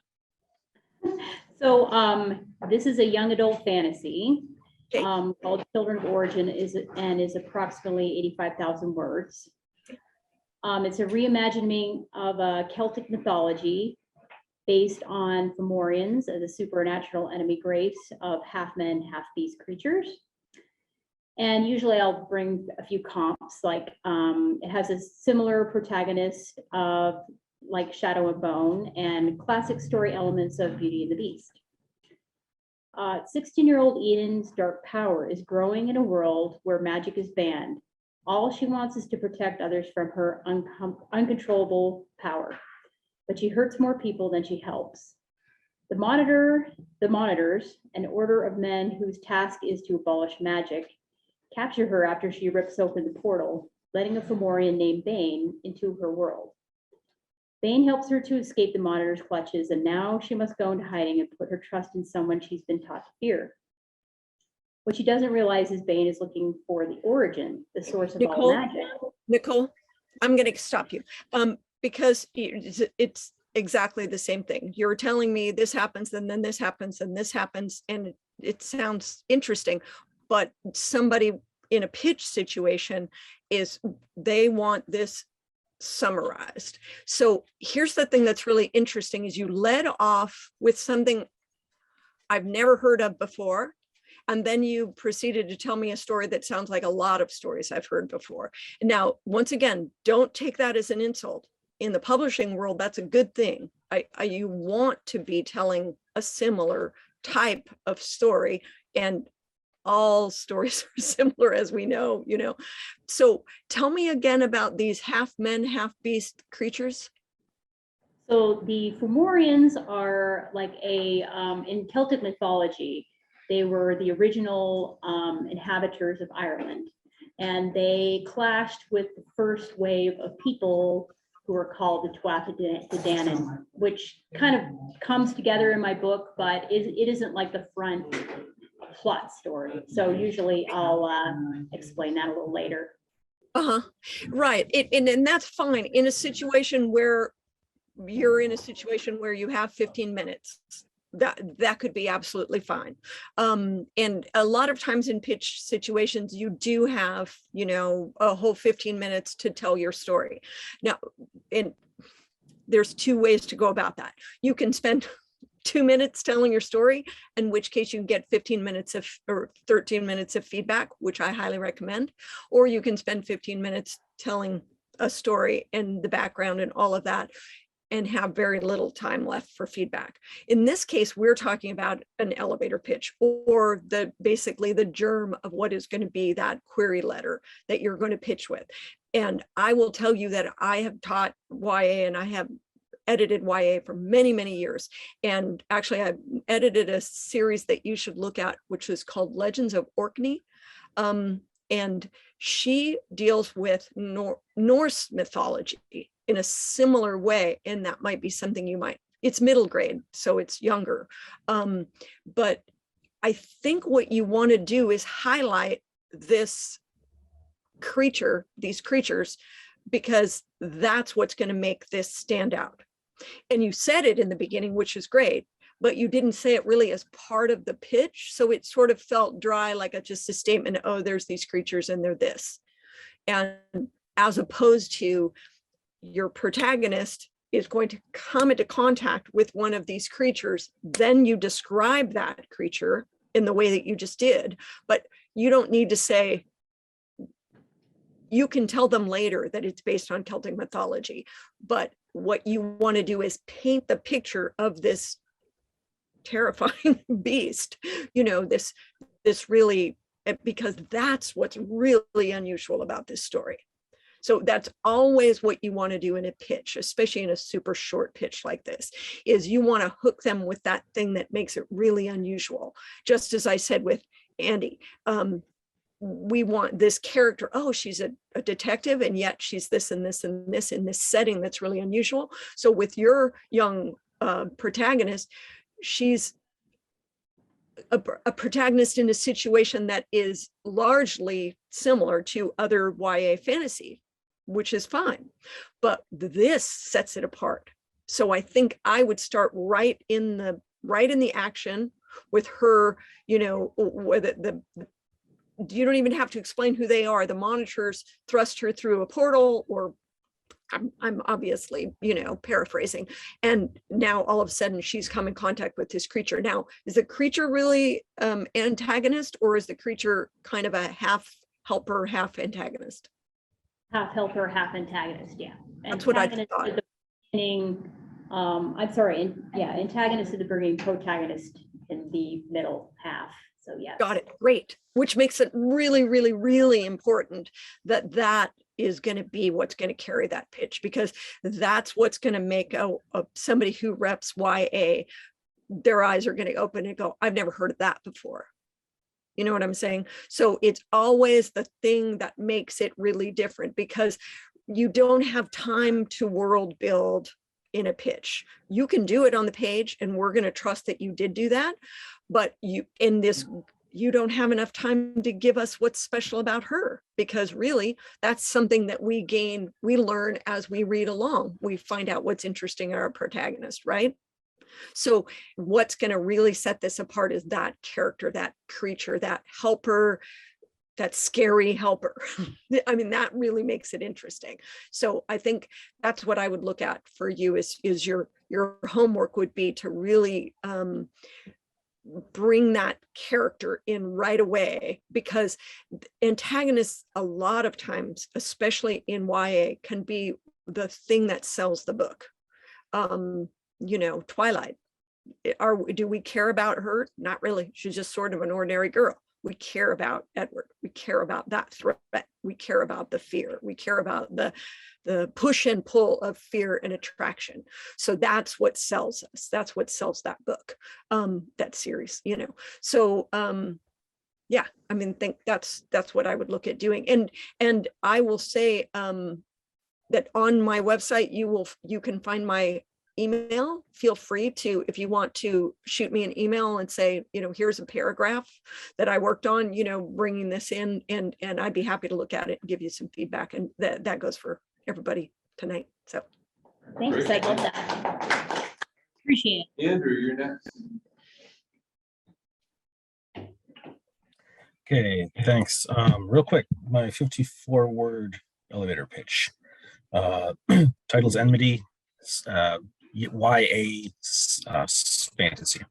So this is a young adult fantasy. Okay. Called Children of Origin is approximately 85,000 words. It's a reimagining of a Celtic mythology based on Fomorians as a supernatural enemy race of half men, half beast creatures. And usually I'll bring a few comps, like it has a similar protagonist of like Shadow and Bone and classic story elements of Beauty and the Beast. 16-year-old Eden's dark power is growing in a world where magic is banned. All she wants is to protect others from her uncontrollable power, but she hurts more people than she helps. The monitors, an order of men whose task is to abolish magic, capture her after she rips open the portal, letting a Fomorian named Bane into her world. Bane helps her to escape the monitor's clutches, and now she must go into hiding and put her trust in someone she's been taught to fear. What she doesn't realize is Bane is looking for the origin, the source of all magic. Nicole, I'm going to stop you because it's exactly the same thing. You're telling me this happens, and then this happens, and this happens, and it sounds interesting, but somebody in a pitch situation they want this summarized. So here's the thing that's really interesting is you led off with something I've never heard of before. And then you proceeded to tell me a story that sounds like a lot of stories I've heard before. Now, once again, don't take that as an insult. In the publishing world, that's a good thing. You want to be telling a similar type of story, and all stories are similar, as we know, So tell me again about these half men, half beast creatures. So the Fomorians are like in Celtic mythology, they were the original inhabitants of Ireland, and they clashed with the first wave of people who are called the Tuatha De Danann, which kind of comes together in my book, but it isn't like the front plot story. So usually I'll explain that a little later. Right. And that's fine in a situation where you're in a situation where you have 15 minutes, that could be absolutely fine. And a lot of times in pitch situations, you do have, you know, a whole 15 minutes to tell your story. Now, and there's two ways to go about that. You can spend 2 minutes telling your story, in which case you can get 15 minutes of or 13 minutes of feedback, which I highly recommend, or you can spend 15 minutes telling a story and the background and all of that, and have very little time left for feedback. In this case, we're talking about an elevator pitch, or basically the germ of what is going to be that query letter that you're going to pitch with. And I will tell you that I have taught YA and I have edited YA for many, many years. And actually I edited a series that you should look at, which is called Legends of Orkney. And she deals with Norse mythology in a similar way. And that might be something you might, it's middle grade, so it's younger. But I think what you want to do is highlight this creature, these creatures, because that's what's going to make this stand out. And you said it in the beginning, which is great, but you didn't say it really as part of the pitch. So it sort of felt dry, like just a statement, oh, there's these creatures and they're this. And as opposed to your protagonist is going to come into contact with one of these creatures, then you describe that creature in the way that you just did, but you don't need to say, you can tell them later that it's based on Celtic mythology, but what you want to do is paint the picture of this terrifying beast, you know, this really, because that's what's really unusual about this story. So that's always what you want to do in a pitch, especially in a super short pitch like this, is you want to hook them with that thing that makes it really unusual. Just as I said with Andy, we want this character, oh, she's a detective, and yet she's this and this and this in this setting that's really unusual. So with your young protagonist, she's a protagonist in a situation that is largely similar to other YA fantasy, which is fine, but this sets it apart. So I think I would start right in the action with her, you know, with you don't even have to explain who they are. The monitors thrust her through a portal, or I'm obviously, you know, paraphrasing. And now all of a sudden she's come in contact with this creature. Now, is the creature really antagonist, or is the creature kind of a half helper, half antagonist? Half helper, half antagonist, yeah. That's what I Antagonist thought. at the beginning, I'm sorry, antagonist at the beginning, protagonist in the middle half. So yeah. Got it. Great. Which makes it really, really, really important that that is going to be what's going to carry that pitch, because that's what's going to make somebody who reps YA, their eyes are going to open and go, I've never heard of that before. You know what I'm saying? So it's always the thing that makes it really different, because you don't have time to world build in a pitch. You can do it on the page, and we're going to trust that you did do that. But you don't have enough time to give us what's special about her, because really that's something that we learn as we read along. We find out what's interesting in our protagonist, right? So what's going to really set this apart is that character, that creature, that helper, that scary helper. I mean, that really makes it interesting. So I think that's what I would look at for you is your homework would be to really bring that character in right away, because antagonists a lot of times, especially in YA, can be the thing that sells the book. You know, Twilight, do we care about her? Not really. She's just sort of an ordinary girl. We care about Edward. We care about that threat. We care about the fear. We care about the push and pull of fear and attraction. So that's what sells us. That's what sells that book, that series, you know. So yeah, I mean, think that's what I would look at doing. And I will say that on my website, you can find my email. Feel free to, if you want to shoot me an email and say, you know, here's a paragraph that I worked on, you know, bringing this in, and I'd be happy to look at it and give you some feedback. And that goes for everybody tonight. So Thanks, I Great. love that. Appreciate it. Andrew, you're next. Okay, thanks. Real quick, my 54-word elevator pitch. Title's Enmity, YA fantasy.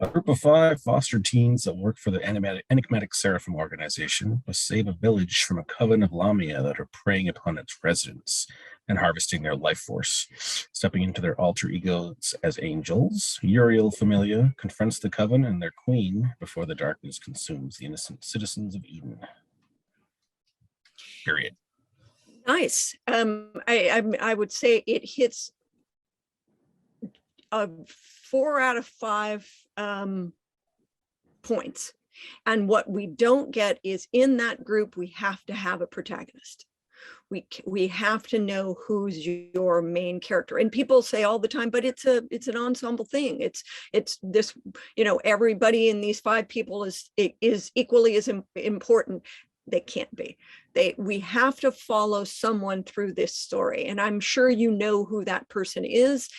A group of 5 foster teens that work for the enigmatic Seraphim organization must save a village from a coven of Lamia that are preying upon its residents and harvesting their life force. Stepping into their alter egos as angels, Uriel Familia confronts the coven and their queen before the darkness consumes the innocent citizens of Eden. Period. Nice. I would say it hits 4 out of 5 points. And what we don't get is in that group, we have to have a protagonist. We have to know who's your main character. And people say all the time, but it's an ensemble thing. It's this, everybody in these 5 people is equally as important. They can't be. We have to follow someone through this story, and I'm sure you know who that person is.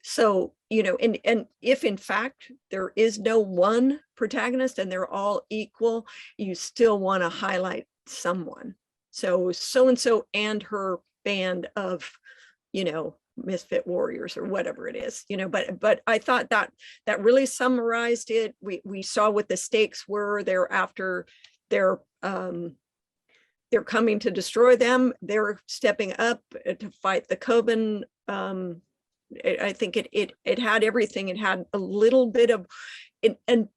So and if in fact there is no one protagonist and they're all equal, you still want to highlight someone. So and so and her band of misfit warriors or whatever it is, but I thought that really summarized it. We saw what the stakes were. They're coming to destroy them. They're stepping up to fight the coven. I think it had everything. It had a little bit of it, and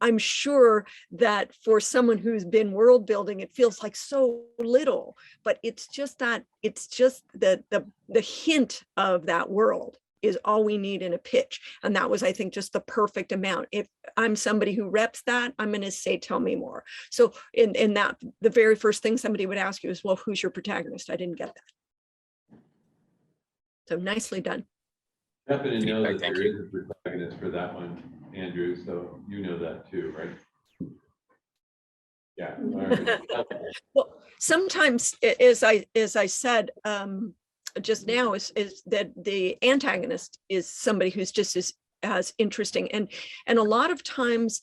I'm sure that for someone who's been world building, it feels like so little, but it's just the hint of that world is all we need in a pitch. And that was, I think, just the perfect amount. If I'm somebody who reps that, I'm going to say, tell me more. So in that, the very first thing somebody would ask you is, well, who's your protagonist? I didn't get that. So nicely done. Happen to know that Thank there you. is a protagonist for that one, Andrew, so you know that too, right? Yeah. All right. Well, sometimes, as I said just now, is that the antagonist is somebody who's just as interesting, and a lot of times,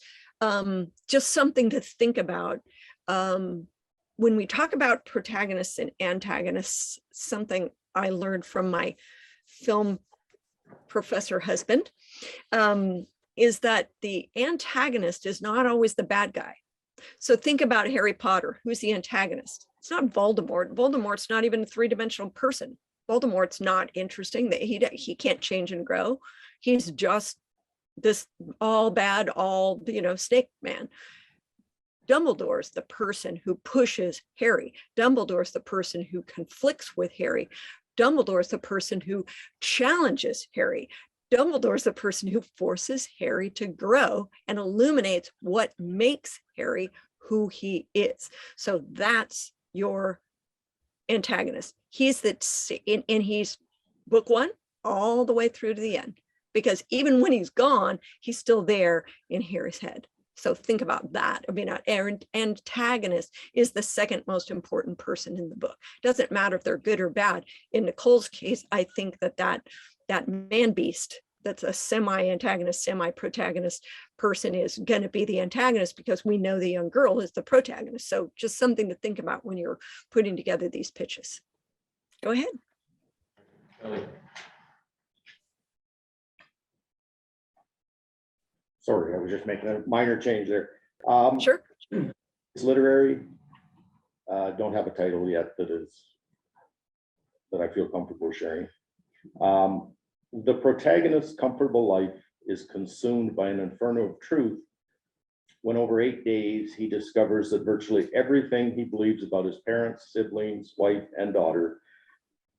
just something to think about when we talk about protagonists and antagonists. Something I learned from my film professor husband is that the antagonist is not always the bad guy. So think about Harry Potter. Who's the antagonist? It's not Voldemort. Voldemort's not even a 3-dimensional person. Voldemort's not interesting. That he can't change and grow. He's just this all bad, all snake man. Dumbledore's the person who pushes Harry. Dumbledore's the person who conflicts with Harry. Dumbledore's the person who challenges Harry. Dumbledore's the person who forces Harry to grow and illuminates what makes Harry who he is. So that's your antagonist. He's he's book 1 all the way through to the end, because even when he's gone, he's still there in Harry's head. So think about that. I mean, an antagonist is the second most important person in the book. Doesn't matter if they're good or bad. In Nicole's case, I think that man beast, that's a semi-antagonist, semi-protagonist person, is going to be the antagonist, because we know the young girl is the protagonist. So just something to think about when you're putting together these pitches. Go ahead. Sorry, I was just making a minor change there. Sure. It's literary. Don't have a title yet that I feel comfortable sharing. The protagonist's comfortable life is consumed by an inferno of truth when over 8 days he discovers that virtually everything he believes about his parents, siblings, wife, and daughter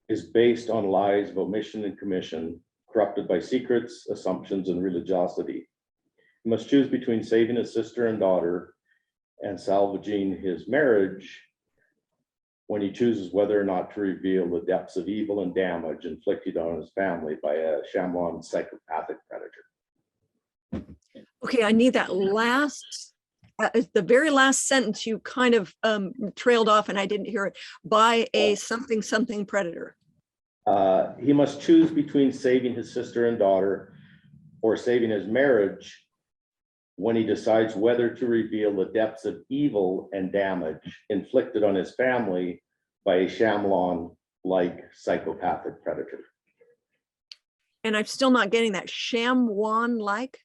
is based on lies of omission and commission, corrupted by secrets, assumptions, and religiosity. He must choose between saving his sister and daughter and salvaging his marriage, when he chooses whether or not to reveal the depths of evil and damage inflicted on his family by a Shyamalan psychopathic predator. Okay, I need that last, the very last sentence you kind of trailed off and I didn't hear it. By a something predator. He must choose between saving his sister and daughter or saving his marriage when he decides whether to reveal the depths of evil and damage inflicted on his family by a Shyamalan-like psychopathic predator. And I'm still not getting that. Shyamalan-like,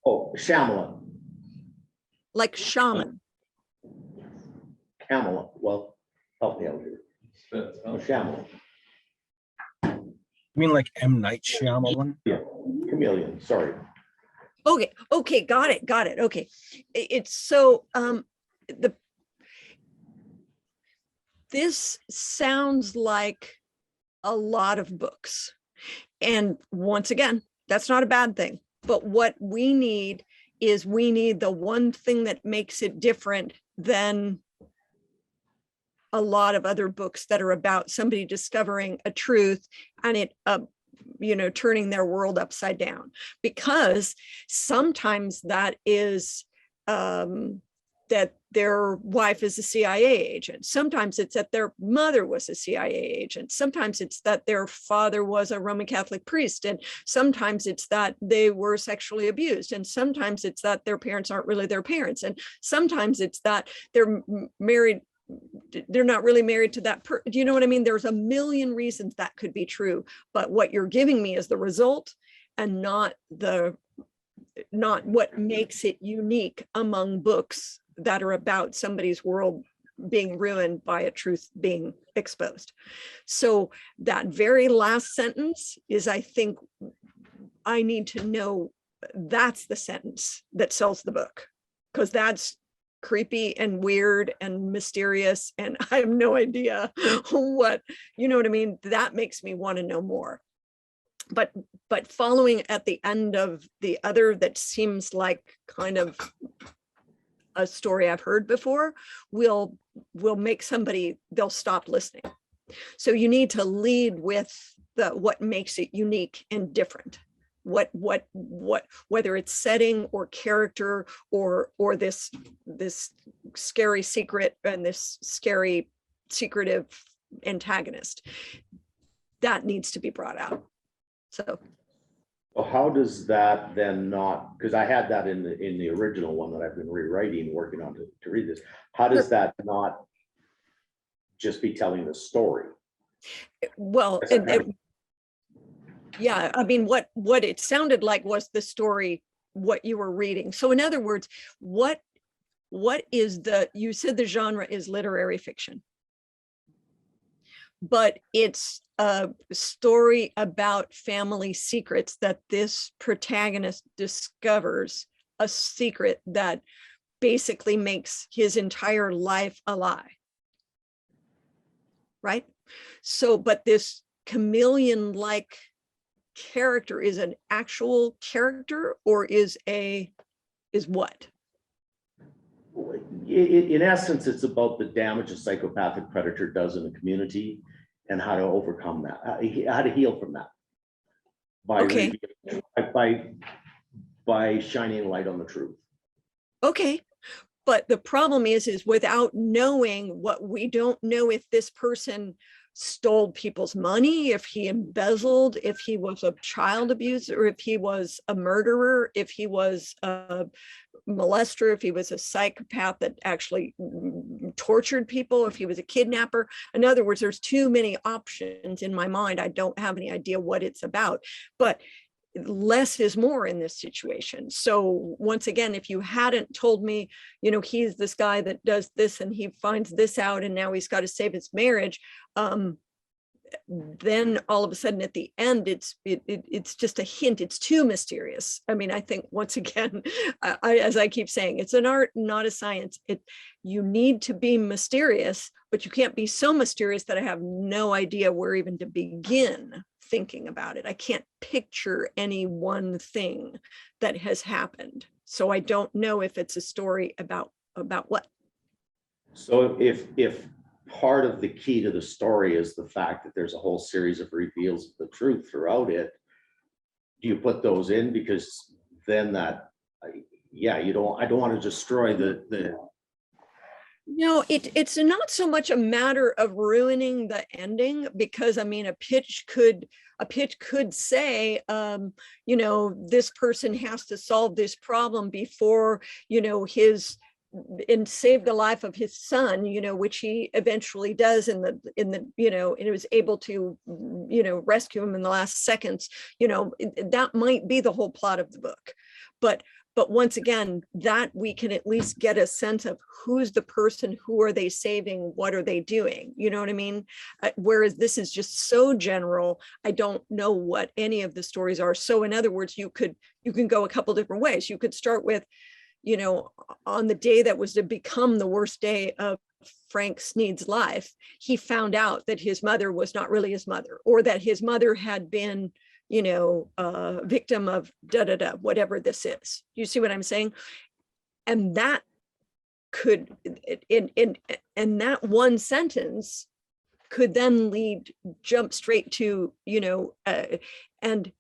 Oh, Shyamalan, like shaman. Camelot, well, help me out here. Oh, Shyamalan, You mean like M. Night Shyamalan? yeah, chameleon, sorry. Okay, got it. Okay. It's so, this sounds like a lot of books. And once again, that's not a bad thing. But what we need is the one thing that makes it different than a lot of other books that are about somebody discovering a truth and it, turning their world upside down. Because sometimes that is that their wife is a CIA agent. Sometimes it's that their mother was a CIA agent. Sometimes it's that their father was a Roman Catholic priest. And sometimes it's that they were sexually abused. And sometimes it's that their parents aren't really their parents. And sometimes it's that they're married, they're not really married to that person. Do you know what I mean? There's a million reasons that could be true, but what you're giving me is the result and not what makes it unique among books that are about somebody's world being ruined by a truth being exposed. So that very last sentence is, I think I need to know that's the sentence that sells the book, because that's creepy and weird and mysterious. And I have no idea what, you know what I mean? That makes me want to know more. But following at the end of the other that seems like kind of a story I've heard before will make somebody, they'll stop listening. So you need to lead with what makes it unique and different. What whether it's setting or character or this scary secret and this scary secretive antagonist, that needs to be brought out. So Well, how does that then not, because I had that in the original one that I've been rewriting, working on to read this. How does that not just be telling the story? well, yeah, I mean, what it sounded like was the story, what you were reading. So in other words, what is you said the genre is literary fiction, but it's a story about family secrets that this protagonist discovers, a secret that basically makes his entire life a lie. Right? So, but this chameleon-like character is an actual character, or is what? In essence, it's about the damage a psychopathic predator does in the community and how to overcome that, how to heal from that. Okay. By shining light on the truth. Okay. But the problem is without knowing what we don't know, if this person stole people's money, if he embezzled, if he was a child abuser, if he was a murderer, if he was a molester, if he was a psychopath that actually tortured people, if he was a kidnapper. In other words, there's too many options in my mind. I don't have any idea what it's about, but less is more in this situation. So once again, if you hadn't told me, he's this guy that does this and he finds this out and now he's got to save his marriage, then all of a sudden at the end, it's just a hint. It's too mysterious. I mean, I think once again, as I keep saying, it's an art, not a science. You need to be mysterious, but you can't be so mysterious that I have no idea where even to begin thinking about it. I can't picture any one thing that has happened. So I don't know if it's a story about what. So if part of the key to the story is the fact that there's a whole series of reveals of the truth throughout it, do you put those in? Because then I don't want to destroy the No, it's not so much a matter of ruining the ending, because I mean, a pitch could say, this person has to solve this problem before, and save the life of his son, which he eventually does and it was able to, rescue him in the last seconds. That might be the whole plot of the book. But once again, that we can at least get a sense of who's the person, who are they saving, what are they doing? You know what I mean? Whereas this is just so general, I don't know what any of the stories are. So in other words, you can go a couple different ways. You could start with, on the day that was to become the worst day of Frank Sneed's life, he found out that his mother was not really his mother, or that his mother had been victim of whatever this is. You see what I'm saying? And that could, in that one sentence, could then jump straight to, and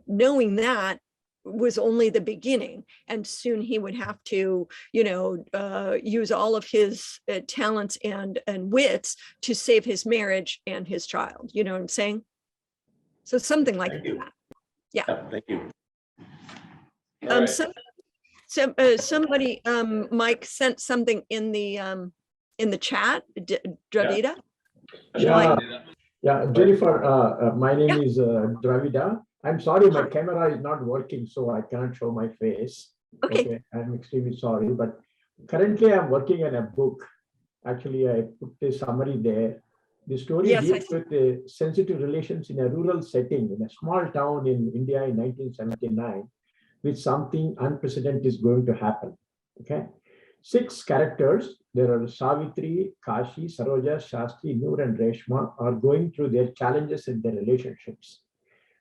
knowing that was only the beginning, and soon he would have to, use all of his talents and wits to save his marriage and his child. You know what I'm saying? So something like Thank you. that. Yeah. Thank you. All right. Somebody, Mike sent something in the chat. Dravida? Yeah, yeah, Jennifer, my name Yeah. is Dravida. I'm sorry, my camera is not working, so I cannot show my face. Okay. I'm extremely sorry, but currently I'm working on a book. Actually, I put the summary there. The story Yes, I deals see. with the sensitive relations in a rural setting in a small town in India in 1979, which something unprecedented is going to happen. Okay. 6 characters, there are Savitri, Kashi, Saroja, Shastri, Noor, and Reshma, are going through their challenges in their relationships.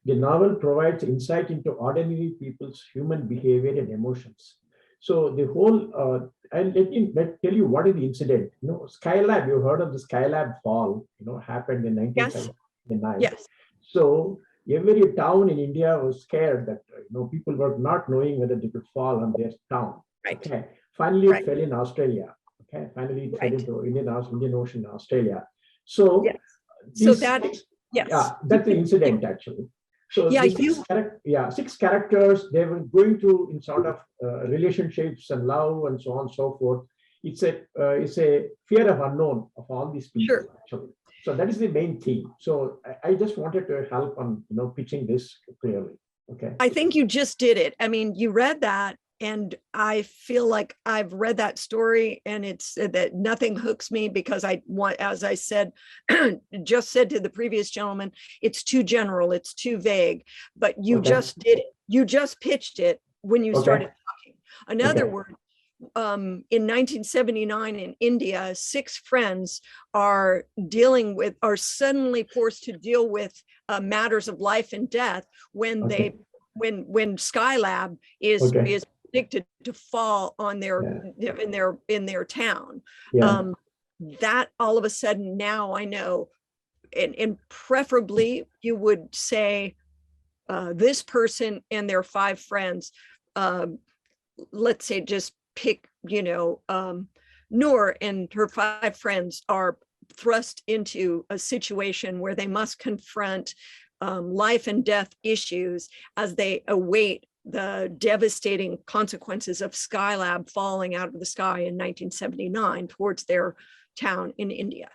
The novel provides insight into ordinary people's human behavior and emotions. So the whole, and let me tell you what is the incident. Skylab, you heard of the Skylab fall, happened in 1979. Yes. So every town in India was scared that, people were not knowing whether they could fall on their town. Right. Okay. Finally, Right. it fell in Australia. Okay. Finally, it fell Right. into Indian Ocean, Australia. So, Yes. So this- that, yes. yeah, that's the incident actually. So Yeah, the 6 characters, they were going through in sort of relationships and love and so on and so forth. It's a fear of unknown of all these people. Sure. Actually. So that is the main theme. So I just wanted to help on pitching this clearly. Okay. I think you just did it. I mean, you read that, and I feel like I've read that story, and it's that nothing hooks me because I want, as I said, just said to the previous gentleman, it's too general, it's too vague, but you Okay. just did it. You just pitched it when you Okay. started talking. Another Okay. word, in 1979 in India, 6 friends are suddenly forced to deal with matters of life and death when Okay. when Skylab is Okay. is predicted to fall on their Yeah. in their town. Yeah. That all of a sudden now I know, and preferably you would say this person and their 5 friends, let's say just pick, Noor and her 5 friends are thrust into a situation where they must confront life and death issues as they await the devastating consequences of Skylab falling out of the sky in 1979 towards their town in India.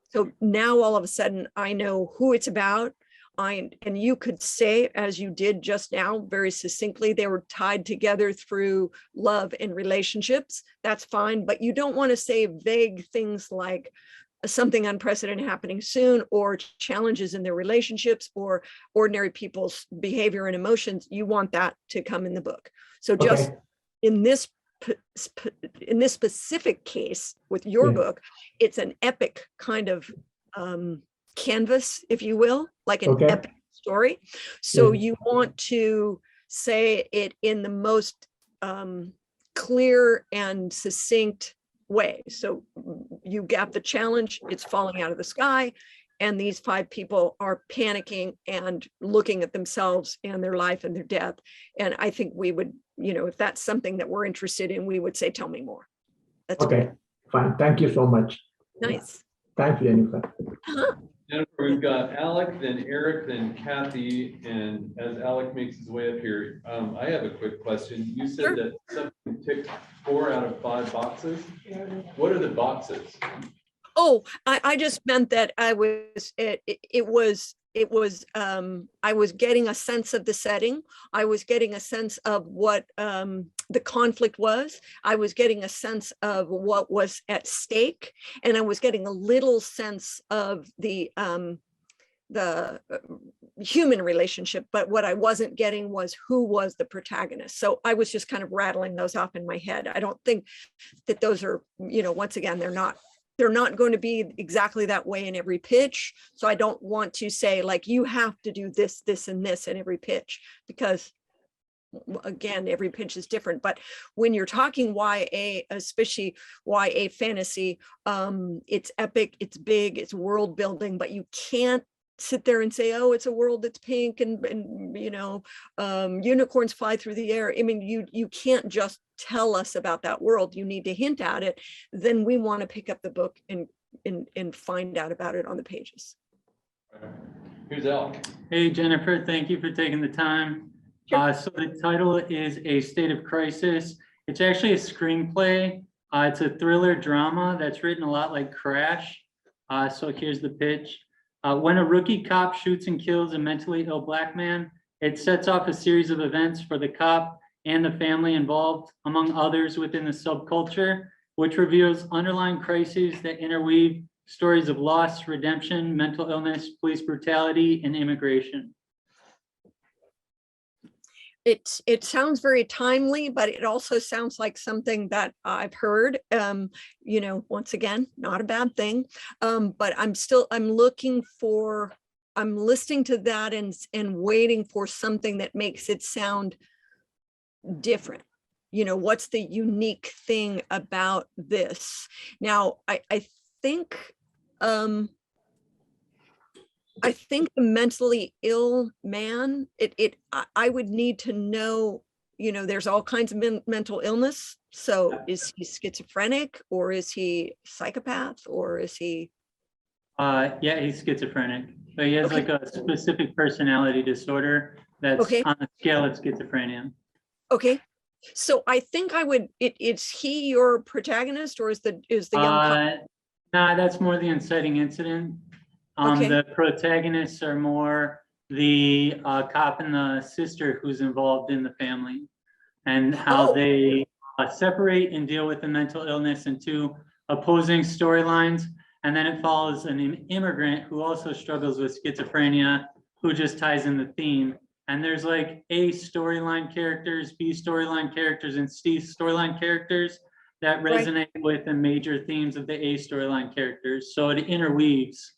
So now all of a sudden I know who it's about. And you could say, as you did just now, very succinctly, they were tied together through love and relationships. That's fine, but you don't want to say vague things like something unprecedented happening soon, or challenges in their relationships, or ordinary people's behavior and emotions. You want that to come in the book. So just Okay. in this specific case with your Yeah. book, it's an epic kind of canvas, if you will, like an Okay. epic story. So Yeah. you want to say it in the most clear and succinct way. So you got the challenge, it's falling out of the sky, and these 5 people are panicking and looking at themselves and their life and their death. And I think we would, if that's something that we're interested in, we would say, tell me more. That's Okay. great. Fine, thank you so much. Nice. Thank you, Jennifer. Jennifer, we've got Alec, then Eric, then Kathy, and as Alec makes his way up here, I have a quick question. You said Sure. that something ticked 4 out of 5 boxes. What are the boxes? Oh, I just meant that I was, I was getting a sense of the setting. I was getting a sense of what the conflict was. I was getting a sense of what was at stake. And I was getting a little sense of the human relationship, but what I wasn't getting was who was the protagonist. So I was just kind of rattling those off in my head. I don't think that those are, once again, they're not going to be exactly that way in every pitch. So I don't want to say like, you have to do this, this, and this in every pitch, because again, every pitch is different. But when you're talking YA, especially YA fantasy, it's epic, it's big, it's world building, but you can't sit there and say, oh, it's a world that's pink and unicorns fly through the air. I mean, you can't just tell us about that world. You need to hint at it. Then we want to pick up the book and find out about it on the pages. Here's Alec. Hey, Jennifer, thank you for taking the time. Sure. So the title is A State of Crisis. It's actually a screenplay. It's a thriller drama that's written a lot like Crash. So here's the pitch. When a rookie cop shoots and kills a mentally ill Black man, it sets off a series of events for the cop and the family involved, among others within the subculture, which reveals underlying crises that interweave stories of loss, redemption, mental illness, police brutality, and immigration. It sounds very timely, but it also sounds like something that I've heard, once again, not a bad thing. But I'm listening to that and waiting for something that makes it sound different. What's the unique thing about this? Now, I think the mentally ill man, I would need to know, there's all kinds of mental illness. So is he schizophrenic, or is he psychopath, or is he? Yeah, he's schizophrenic, but he has Okay. like a specific personality disorder that's Okay. on the scale of schizophrenia. Okay. So I think is he your protagonist, or is the young cop? Nah, that's more the inciting incident. Okay. The protagonists are more the cop and the sister who's involved in the family, and how Oh. they separate and deal with the mental illness into opposing storylines. And then it follows an immigrant who also struggles with schizophrenia, who just ties in the theme. And there's like A storyline characters, B storyline characters, and C storyline characters that resonate with the major themes of the A storyline characters. So it interweaves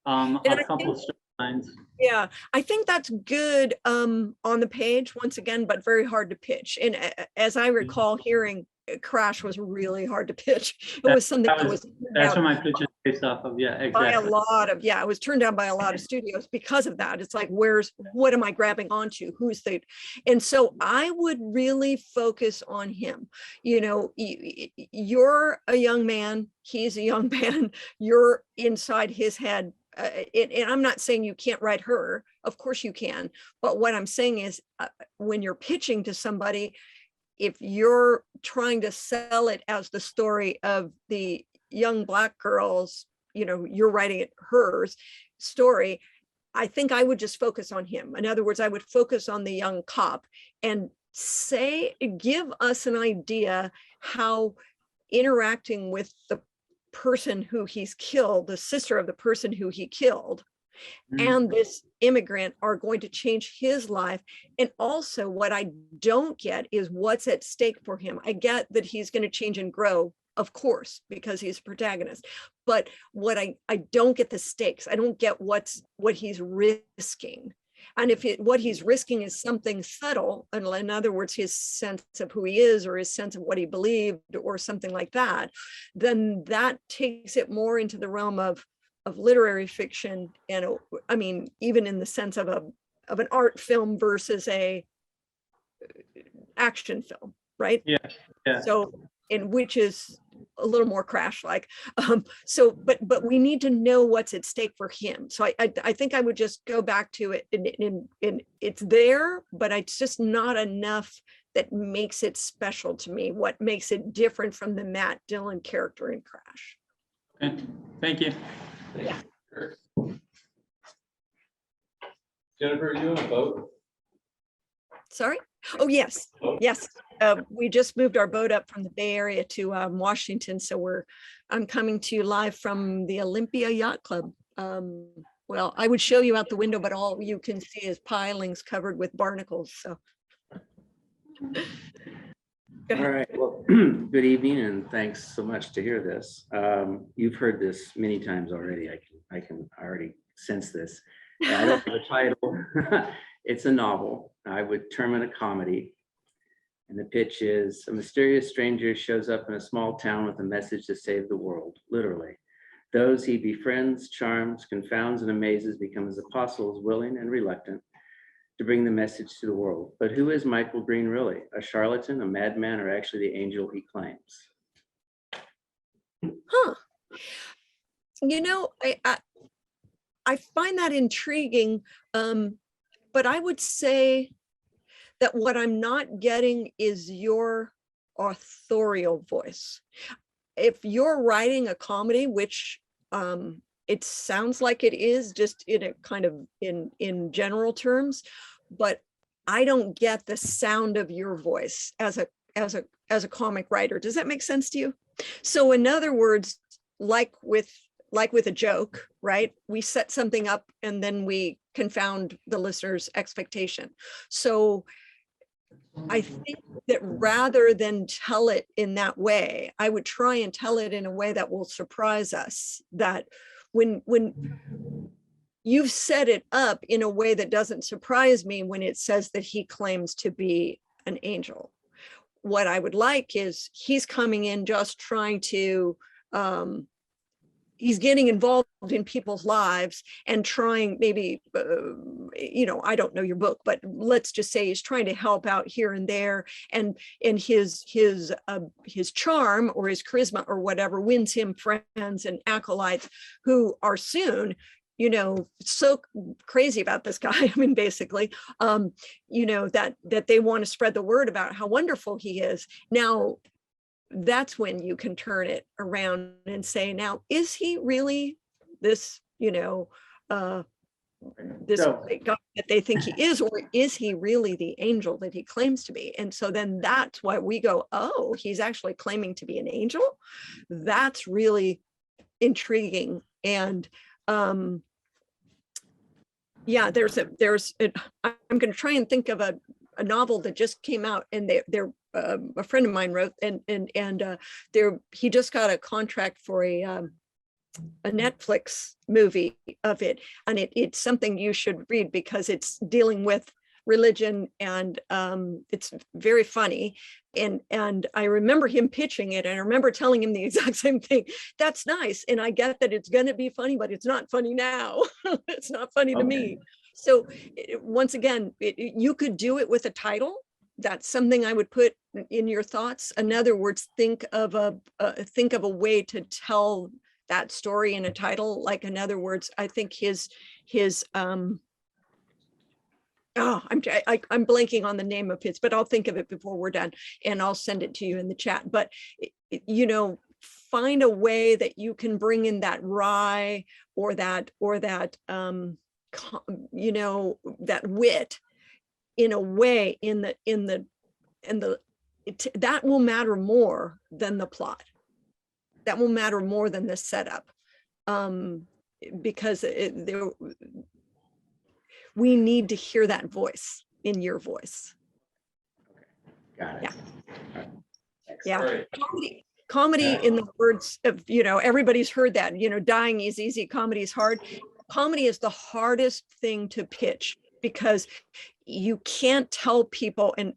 a couple of storylines. Yeah, I think that's good on the page once again, but very hard to pitch. And as I recall hearing, Crash was really hard to pitch. It was something that was That's what my pitch is based off of. Yeah, by a exactly. lot of, it was turned down by a lot of studios because of that. It's like, what am I grabbing onto? And so I would really focus on him. You're a young man, he's a young man, you're inside his head. And I'm not saying you can't write her, of course you can. But what I'm saying is when you're pitching to somebody, if you're trying to sell it as the story of the young Black girls, you're writing it hers story, I think I would just focus on him. In other words, I would focus on the young cop and give us an idea how interacting with the person who he's killed, the sister of the person who he killed, and this immigrant are going to change his life. And also what I don't get is what's at stake for him. I get that he's going to change and grow, of course, because he's a protagonist. But what I don't get the stakes. I don't get what he's risking. And if what he's risking is something subtle, in other words, his sense of who he is or his sense of what he believed or something like that, then that takes it more into the realm of literary fiction. And I mean, even in the sense of an art film versus a action film, right? Yeah. So, and which is a little more crash-like. So, but we need to know what's at stake for him. So I think I would just go back to it, and it's there, but it's just not enough that makes it special to me. What makes it different from the Matt Dillon character in Crash? Okay, thank you. Yeah. Jennifer, are you on a boat? Sorry? Oh, yes, yes. We just moved our boat up from the Bay Area to Washington. So I'm coming to you live from the Olympia Yacht Club. Well, I would show you out the window, but all you can see is pilings covered with barnacles. So. Go All ahead. right, well, good evening and thanks so much to hear this. You've heard this many times already. I can already sense this. I don't have a title. It's a novel. I would term it a comedy. And the pitch is: a mysterious stranger shows up in a small town with a message to save the world, literally. Those he befriends, charms, confounds, and amazes become as apostles, willing and reluctant to bring the message to the world. But who is Michael Green really? A charlatan, a madman, or actually the angel he claims? Huh. You know, I find that intriguing, but I would say that what I'm not getting is your authorial voice. If you're writing a comedy, which it sounds like it is, just in a kind of in general terms, but I don't get the sound of your voice as a comic writer. Does that make sense to you? So in other words, like with a joke, right? We set something up and then we confound the listener's expectation. So I think that rather than tell it in that way, I would try and tell it in a way that will surprise us, that when you've set it up in a way that doesn't surprise me when it says that he claims to be an angel. What I would like is he's coming in just trying to, he's getting involved in people's lives and trying maybe, I don't know your book, but let's just say he's trying to help out here and there. And his charm or his charisma or whatever wins him friends and acolytes who are soon, so crazy about this guy. I mean, basically, that they want to spread the word about how wonderful he is. Now, that's when you can turn it around and say, now, is he really this, this great God that they think he is, or is he really the angel that he claims to be? And so then that's why we go, oh, he's actually claiming to be an angel. That's really intriguing. And yeah, I'm going to try and think of a novel that just came out, and they're a friend of mine wrote, and he just got a contract for a Netflix movie of it, and it's something you should read because it's dealing with religion, and it's very funny. And I remember him pitching it, and I remember telling him the exact same thing. That's nice, and I get that it's going to be funny, but it's not funny now. It's not funny to me. So once again, you could do it with a title. That's something I would put in your thoughts. In other words, think of a way to tell that story in a title. Like, in other words, I think I'm blanking on the name of his, but I'll think of it before we're done and I'll send it to you in the chat. But, find a way that you can bring in that wry or that wit in a way that will matter more than the plot. That will matter more than the setup, because we need to hear that voice in your voice. Got it. Yeah. Right. Comedy in the words of, everybody's heard that, dying is easy, comedy is hard. Comedy is the hardest thing to pitch because you can't tell people, and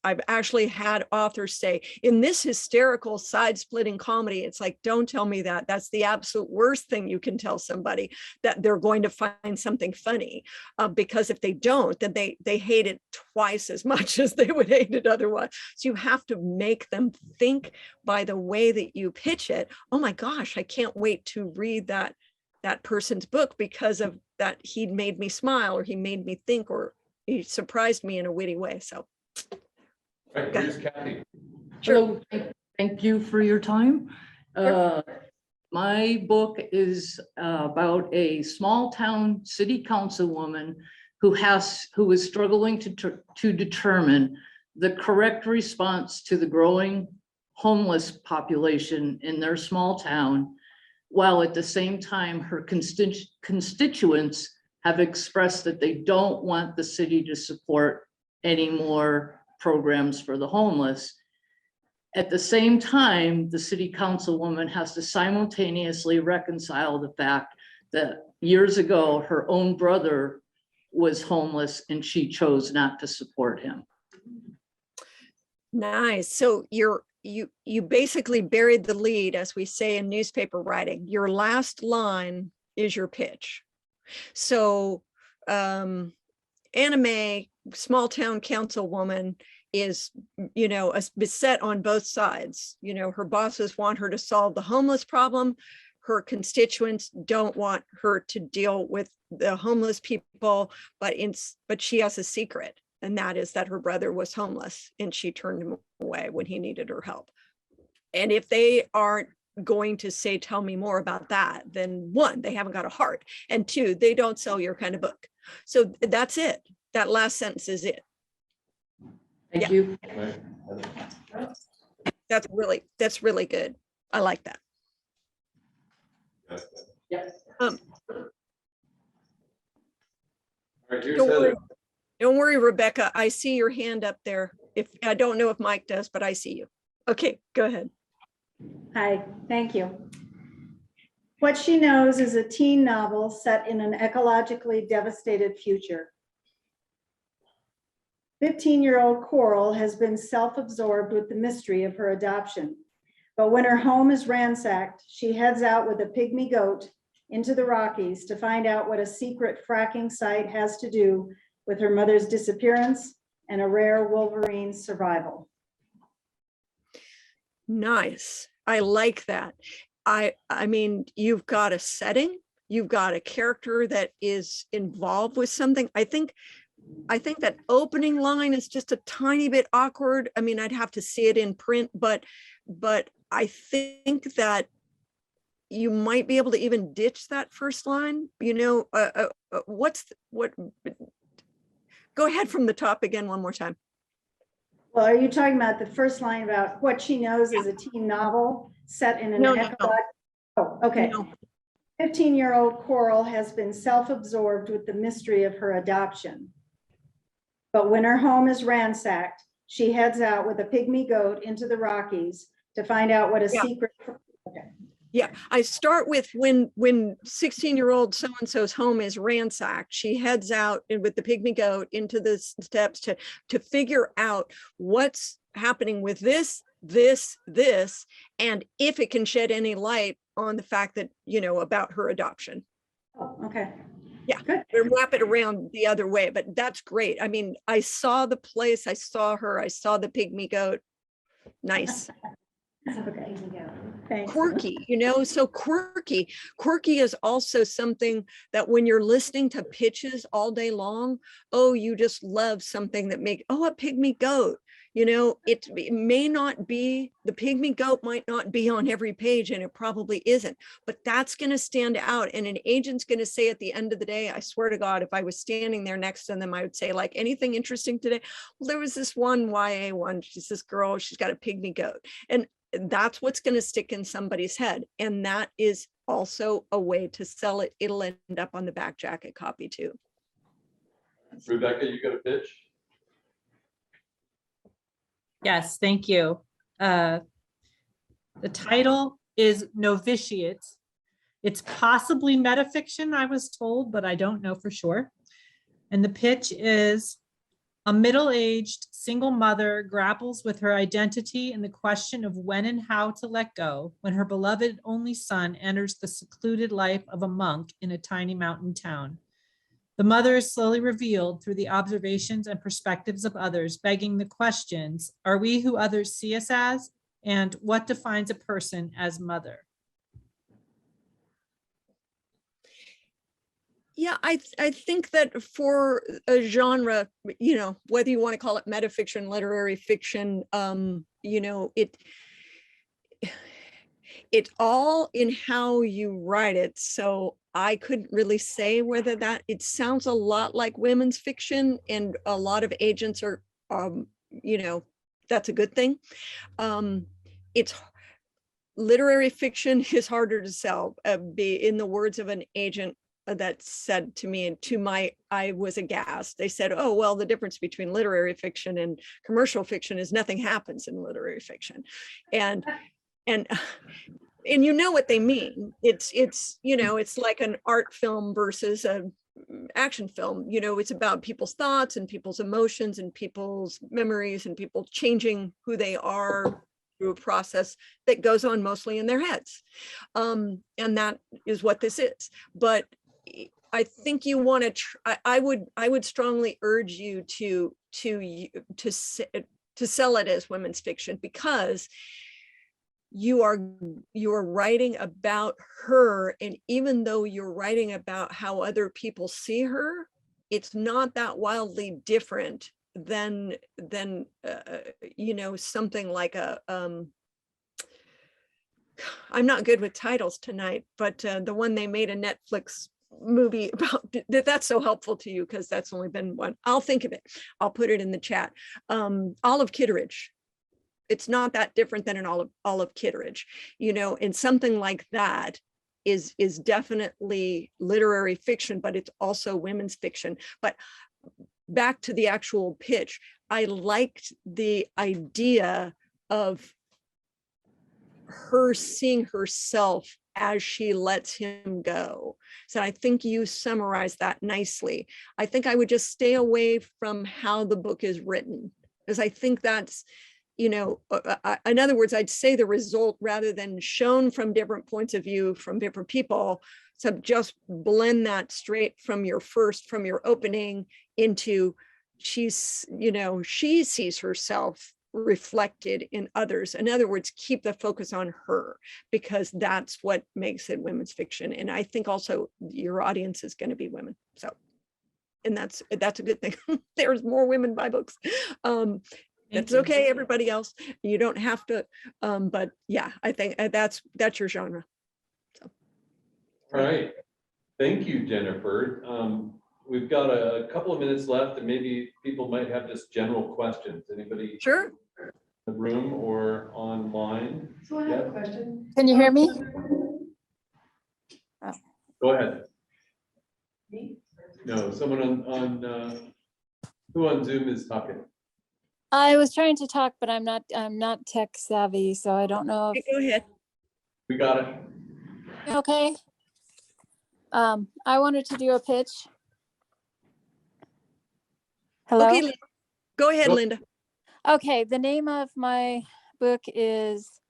I've actually had authors say, in this hysterical side-splitting comedy, it's like, don't tell me that. That's the absolute worst thing you can tell somebody, that they're going to find something funny. Because if they don't, then they hate it twice as much as they would hate it otherwise. So you have to make them think by the way that you pitch it. Oh my gosh, I can't wait to read that person's book because of that. He made me smile, or he made me think, or he surprised me in a witty way. So. Right, here's Kathy. Hello, thank you for your time. My book is about a small town city councilwoman who is struggling to determine the correct response to the growing homeless population in their small town, while at the same time her constituents have expressed that they don't want the city to support any more programs for the homeless. At the same time, the city councilwoman has to simultaneously reconcile the fact that years ago, her own brother was homeless and she chose not to support him. Nice. So you basically buried the lead, as we say in newspaper writing. Your last line is your pitch. So Anna Mae, small town councilwoman, is, beset on both sides. Her bosses want her to solve the homeless problem. Her constituents don't want her to deal with the homeless people, but she has a secret, and that is that her brother was homeless and she turned him away when he needed her help. And if they aren't going to say, tell me more about that, then one, they haven't got a heart, and two, they don't sell your kind of book. So that's it. That last sentence is it. Thank you. That's really good. I like that. Yes. All right, here's Don't worry. Heather. Don't worry, Rebecca. I see your hand up there. If I don't know if Mike does, but I see you. Okay, go ahead. Hi, thank you. What She Knows is a teen novel set in an ecologically devastated future. 15-year-old Coral has been self-absorbed with the mystery of her adoption. But when her home is ransacked, she heads out with a pygmy goat into the Rockies to find out what a secret fracking site has to do with her mother's disappearance and a rare wolverine's survival. Nice. I like that. I mean, you've got a setting, you've got a character that is involved with something. I think that opening line is just a tiny bit awkward. I mean, I'd have to see it in print, but I think that you might be able to even ditch that first line. Go ahead from the top again one more time. Well, are you talking about the first line about what she knows is a teen novel set in an ecological? Oh, okay. No. 15-year-old Coral has been self-absorbed with the mystery of her adoption. But when her home is ransacked, she heads out with a pygmy goat into the Rockies to find out what a secret. Okay. Yeah, I start with when 16-year-old so-and-so's home is ransacked, she heads out with the pygmy goat into the steppes to figure out what's happening with this, and if it can shed any light on the fact that, about her adoption. Oh, okay. Yeah, good. Wrap it around the other way, but that's great. I mean, I saw the place, I saw her, I saw the pygmy goat. Nice. Okay. Thanks. Quirky, so quirky is also something that when you're listening to pitches all day long, you just love something that a pygmy goat, it may not be, the pygmy goat might not be on every page, and it probably isn't, but that's going to stand out. And an agent's going to say at the end of the day, I swear to God, if I was standing there next to them, I would say, like, anything interesting today? Well, there was this one YA one, she's this girl, she's got a pygmy goat. And that's what's going to stick in somebody's head. And that is also a way to sell it. It'll end up on the back jacket copy too. Rebecca, you got a pitch? Yes, thank you. The title is Novitiate. It's possibly metafiction, I was told, but I don't know for sure. And the pitch is, A middle-aged single mother grapples with her identity and the question of when and how to let go when her beloved only son enters the secluded life of a monk in a tiny mountain town. The mother is slowly revealed through the observations and perspectives of others, begging the questions, are we who others see us as? And what defines a person as mother? Yeah, I think that for a genre, you know, whether you want to call it metafiction, literary fiction, you know, it's all in how you write it. So I couldn't really say whether that, it sounds a lot like women's fiction, and a lot of agents are, you know, that's a good thing. It's literary fiction is harder to sell, be in the words of an agent that said to me, and to my, I was aghast. They said, oh, well, the difference between literary fiction and commercial fiction is nothing happens in literary fiction. And you know what they mean. It's, you know, it's like an art film versus a action film. You know, it's about people's thoughts and people's emotions and people's memories and people changing who they are through a process that goes on mostly in their heads. And that is what this is. But I think you want to, I would strongly urge you to sell it as women's fiction, because you are writing about her, and even though you're writing about how other people see her, it's not that wildly different than you know, something like a I'm not good with titles tonight, but the one they made a Netflix movie about, that's so helpful to you because that's only been one. I'll think of it. I'll put it in the chat. Olive Kitteridge. It's not that different than an Olive Kitteridge, you know, and something like that is definitely literary fiction, but it's also women's fiction. But back to the actual pitch, I liked the idea of her seeing herself as she lets him go. So I think you summarized that nicely. I think I would just stay away from how the book is written, because I think that's, you know, in other words, I'd say the result rather than shown from different points of view from different people. So just blend that straight from your opening into she's, you know, she sees herself reflected in others. In other words, keep the focus on her, because that's what makes it women's fiction. And I think also your audience is going to be women. So, and that's a good thing. There's more women buy books. That's okay, everybody else. You don't have to, but yeah, I think that's your genre. So. All right. Thank you, Jennifer. We've got a couple of minutes left, and maybe people might have just general questions. Anybody? Sure. In the room or online? So I have a question. Can you hear me? Go ahead. No, someone on who on Zoom is talking? I was trying to talk, but I'm not tech savvy, so I don't know. Okay, go ahead. We got it. Okay. I wanted to do a pitch. Hello? Okay, go ahead, Linda. Okay, the name of my book is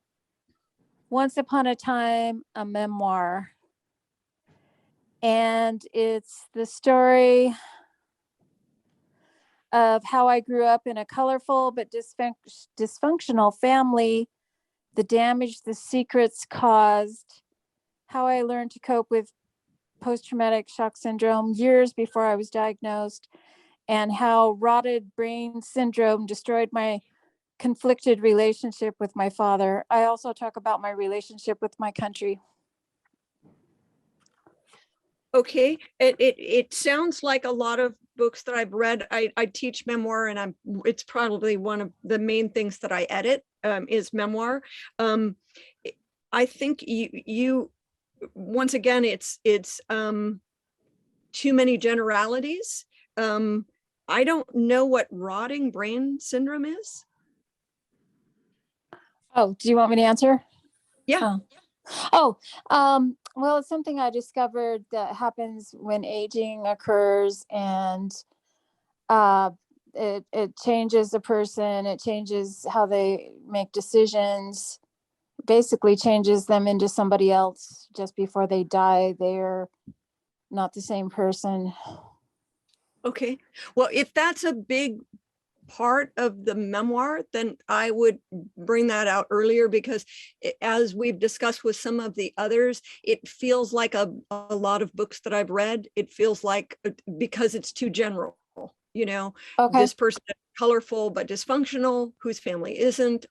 Once Upon a Time, a Memoir. And it's the story of how I grew up in a colorful but dysfunctional family, the damage the secrets caused, how I learned to cope with post-traumatic shock syndrome years before I was diagnosed, and how rotted brain syndrome destroyed my conflicted relationship with my father. I also talk about my relationship with my country. Okay, it sounds like a lot of books that I've read. I teach memoir, and it's probably one of the main things that I edit is memoir. I think you once again, it's too many generalities. I don't know what rotting brain syndrome is. Oh, do you want me to answer? Yeah. Well, it's something I discovered that happens when aging occurs, and it changes a person, it changes how they make decisions, basically changes them into somebody else just before they die. They're not the same person. Okay, well, if that's a big part of the memoir, then I would bring that out earlier, because as we've discussed with some of the others, it feels like a lot of books that I've read, it feels like, because it's too general, you know, Okay. this person is colorful but dysfunctional, whose family isn't,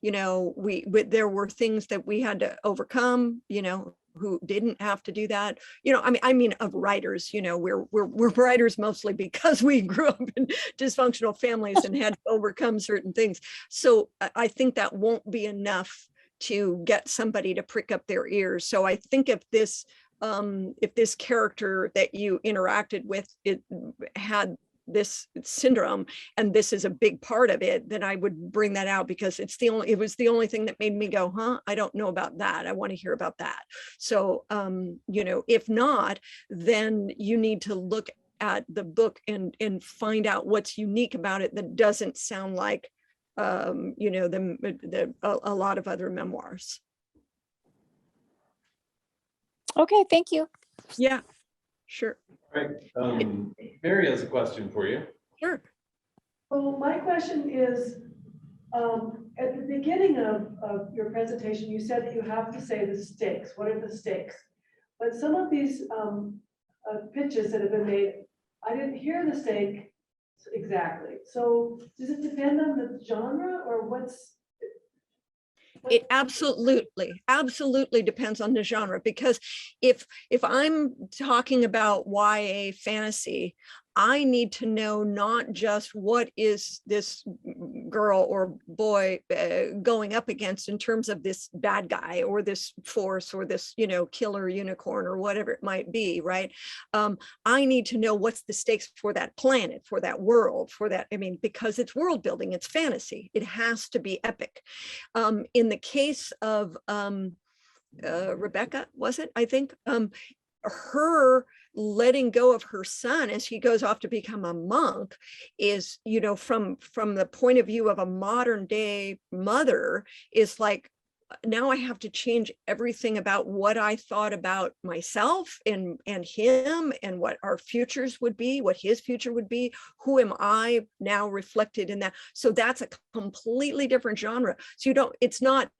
you know, there were things that we had to overcome, you know, who didn't have to do that. You know, I mean, of writers, you know, we're writers mostly because we grew up in dysfunctional families and had to overcome certain things. So I think that won't be enough to get somebody to prick up their ears. So I think if this character that you interacted with, it had this syndrome, and this is a big part of it, then I would bring that out, because it was the only thing that made me go, huh, I don't know about that. I want to hear about that. So, you know, if not, then you need to look at the book and find out what's unique about it that doesn't sound like, you know, a lot of other memoirs. Okay, thank you. Yeah, sure. Right. Mary has a question for you. Sure. Well, my question is, at the beginning of your presentation, you said that you have to say the stakes. What are the stakes? But some of these pitches that have been made, I didn't hear the stake exactly. So does it depend on the genre, or what's? It absolutely depends on the genre, because if I'm talking about YA fantasy, I need to know not just what is this girl or boy going up against in terms of this bad guy or this force or this, you know, killer unicorn or whatever it might be, right? I need to know what's the stakes for that planet, for that world, for that, I mean, because it's world building, it's fantasy. It has to be epic. In the case of Rebecca, was it? I think her letting go of her son as he goes off to become a monk is, you know, from the point of view of a modern day mother, is like, now I have to change everything about what I thought about myself and him, and what our futures would be, what his future would be. Who am I now reflected in that? So that's a completely different genre. So it's not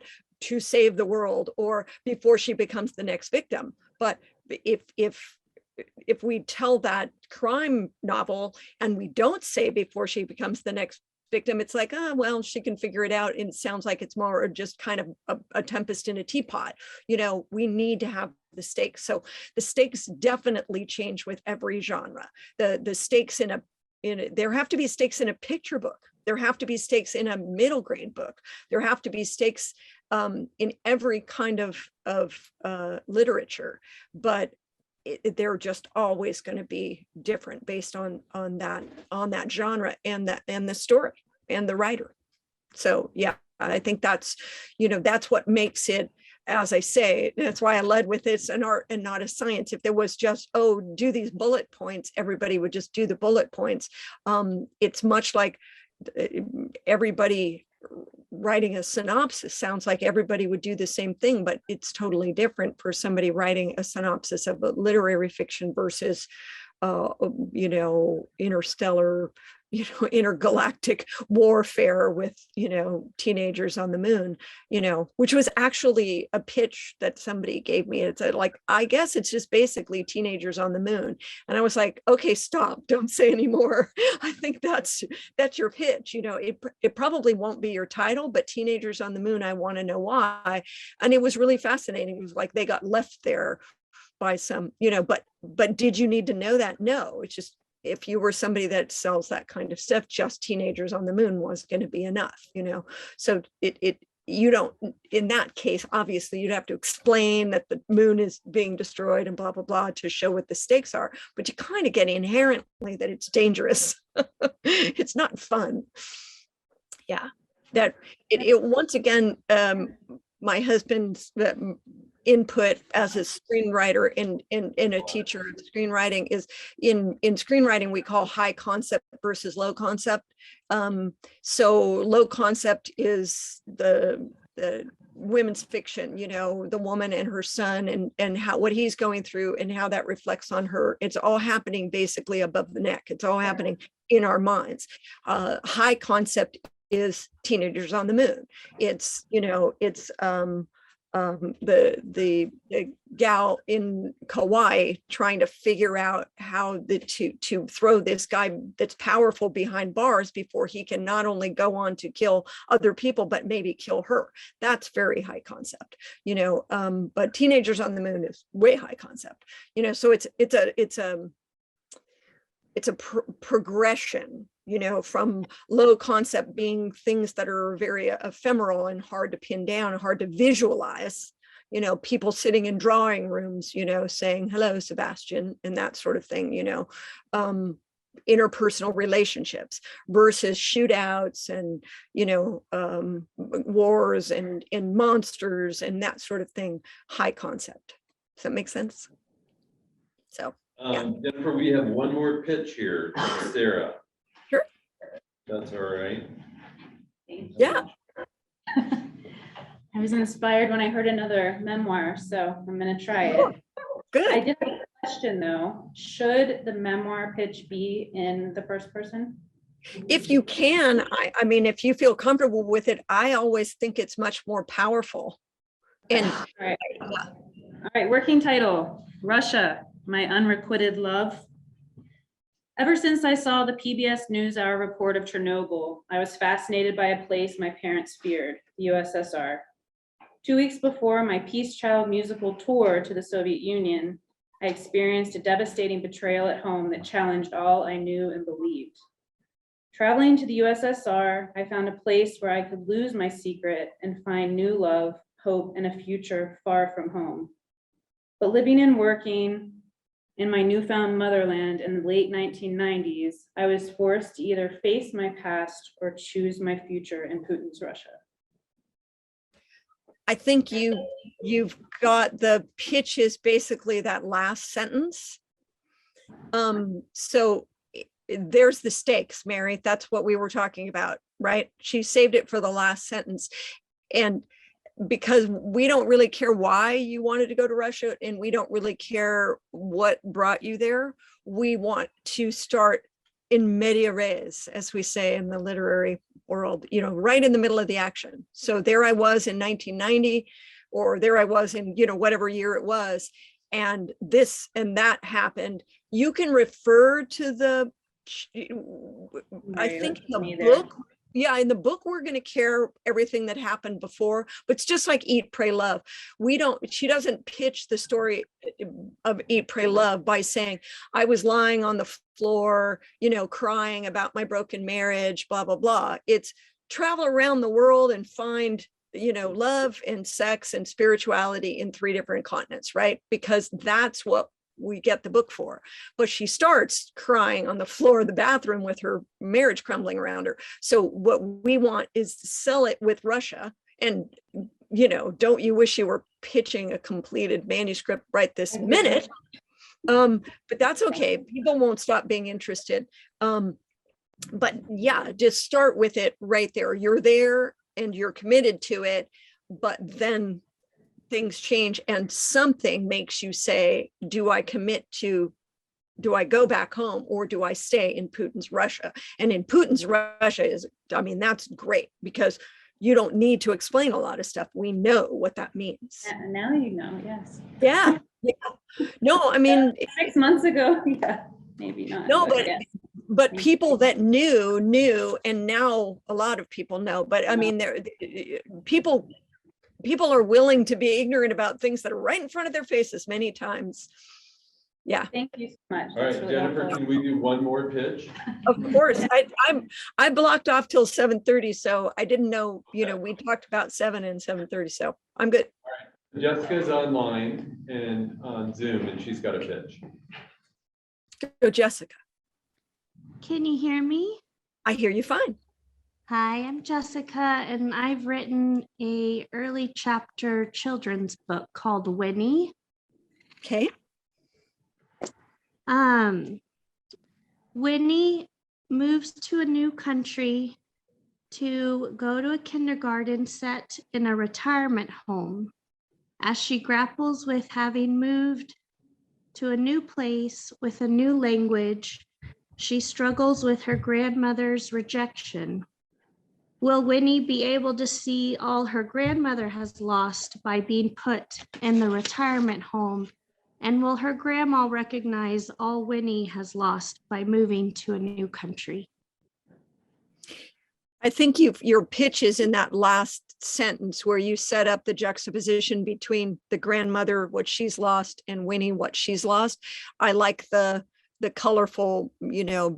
to save the world or before she becomes the next victim. But if we tell that crime novel and we don't say before she becomes the next victim, it's like, oh, well, she can figure it out. And it sounds like it's more just kind of a tempest in a teapot. You know, we need to have the stakes. So the stakes definitely change with every genre. The stakes there have to be stakes in a picture book. There have to be stakes in a middle grade book. There have to be stakes in every kind of literature, but they're just always going to be different based on that genre and the story and the writer. So yeah, I think that's, you know, that's what makes it, as I say, that's why I led with it's an art and not a science. If there was just, oh, do these bullet points, everybody would just do the bullet points. It's much like everybody writing a synopsis sounds like everybody would do the same thing, but it's totally different for somebody writing a synopsis of a literary fiction versus, you know, interstellar, you know, intergalactic warfare with, you know, teenagers on the moon, you know, which was actually a pitch that somebody gave me. It's like, I guess it's just basically teenagers on the moon. And I was like, okay, stop, don't say anymore. I think that's your pitch. You know, it probably won't be your title, but teenagers on the moon, I want to know why. And it was really fascinating. It was like they got left there by some, you know, but did you need to know that? No, it's just, if you were somebody that sells that kind of stuff, just teenagers on the moon was going to be enough, you know? So you don't, in that case, obviously you'd have to explain that the moon is being destroyed and blah, blah, blah to show what the stakes are, but you kind of get inherently that it's dangerous. It's not fun. Yeah, that it once again, my husband's input as a screenwriter and a teacher of screenwriting is in screenwriting, we call high concept versus low concept. So low concept is the women's fiction, you know, the woman and her son and how what he's going through and how that reflects on her. It's all happening basically above the neck. It's all happening in our minds. High concept is Teenagers on the Moon. It's, you know, it's the gal in Kauai trying to figure out how to throw this guy that's powerful behind bars before he can not only go on to kill other people, but maybe kill her. That's very high concept, you know, but Teenagers on the Moon is way high concept, you know, so it's a progression, you know, from low concept being things that are very ephemeral and hard to pin down, hard to visualize, you know, people sitting in drawing rooms, you know, saying, hello, Sebastian, and that sort of thing, you know, interpersonal relationships versus shootouts and, you know, wars and monsters and that sort of thing, high concept. Does that make sense? So. Yeah. Jennifer, we have one more pitch here, Sarah. Sure. That's all right. Yeah. I was inspired when I heard another memoir, so I'm gonna try it. Good. I did have a question though. Should the memoir pitch be in the first person? If you can, I mean, if you feel comfortable with it, I always think it's much more powerful. And All right, working title, Russia, My Unrequited Love. Ever since I saw the PBS NewsHour report of Chernobyl, I was fascinated by a place my parents feared, the USSR. 2 weeks before my Peace Child musical tour to the Soviet Union, I experienced a devastating betrayal at home that challenged all I knew and believed. Traveling to the USSR, I found a place where I could lose my secret and find new love, hope, and a future far from home. But living and working in my newfound motherland in the late 1990s, I was forced to either face my past or choose my future in Putin's Russia. I think you've got the pitch is basically that last sentence. So there's the stakes, Mary. That's what we were talking about, right? She saved it for the last sentence. And because we don't really care why you wanted to go to Russia and we don't really care what brought you there. We want to start in media res, as we say in the literary world, you know, right in the middle of the action. So there I was in 1990, or there I was in, you know, whatever year it was, and this and that happened. You can refer to the, I think in the book, yeah, in the book, we're going to care everything that happened before, but it's just like Eat, Pray, Love. She doesn't pitch the story of Eat, Pray, Love by saying, I was lying on the floor, you know, crying about my broken marriage, blah, blah, blah. It's travel around the world and find, you know, love and sex and spirituality in 3 different continents, right? Because that's what we get the book for. But she starts crying on the floor of the bathroom with her marriage crumbling around her. So what we want is to sell it with Russia. And, you know, don't you wish you were pitching a completed manuscript right this minute? But that's okay. People won't stop being interested. But yeah, just start with it right there. You're there and you're committed to it, but then things change and something makes you say, do I go back home or do I stay in Putin's Russia? And in Putin's Russia is, I mean, that's great because you don't need to explain a lot of stuff. We know what that means. Yeah, now you know, yes. Yeah. Yeah. No, I mean, 6 months ago, yeah, maybe not. No, yes. but people that knew, and now a lot of people know, but I mean, people are willing to be ignorant about things that are right in front of their faces many times. Yeah. Thank you so much. All right, Jennifer, can we do one more pitch? Of course. I blocked off till 7:30, so I didn't know, you know, we talked about 7 and 7:30, so I'm good. All right. Jessica's online and on Zoom, and she's got a pitch. Go, Jessica. Can you hear me? I hear you fine. Hi, I'm Jessica, and I've written a early chapter children's book called Winnie. Okay. Winnie moves to a new country to go to a kindergarten set in a retirement home. As she grapples with having moved to a new place with a new language, she struggles with her grandmother's rejection. Will Winnie be able to see all her grandmother has lost by being put in the retirement home? And will her grandma recognize all Winnie has lost by moving to a new country? I think your pitch is in that last sentence where you set up the juxtaposition between the grandmother, what she's lost, and Winnie, what she's lost. I like the colorful,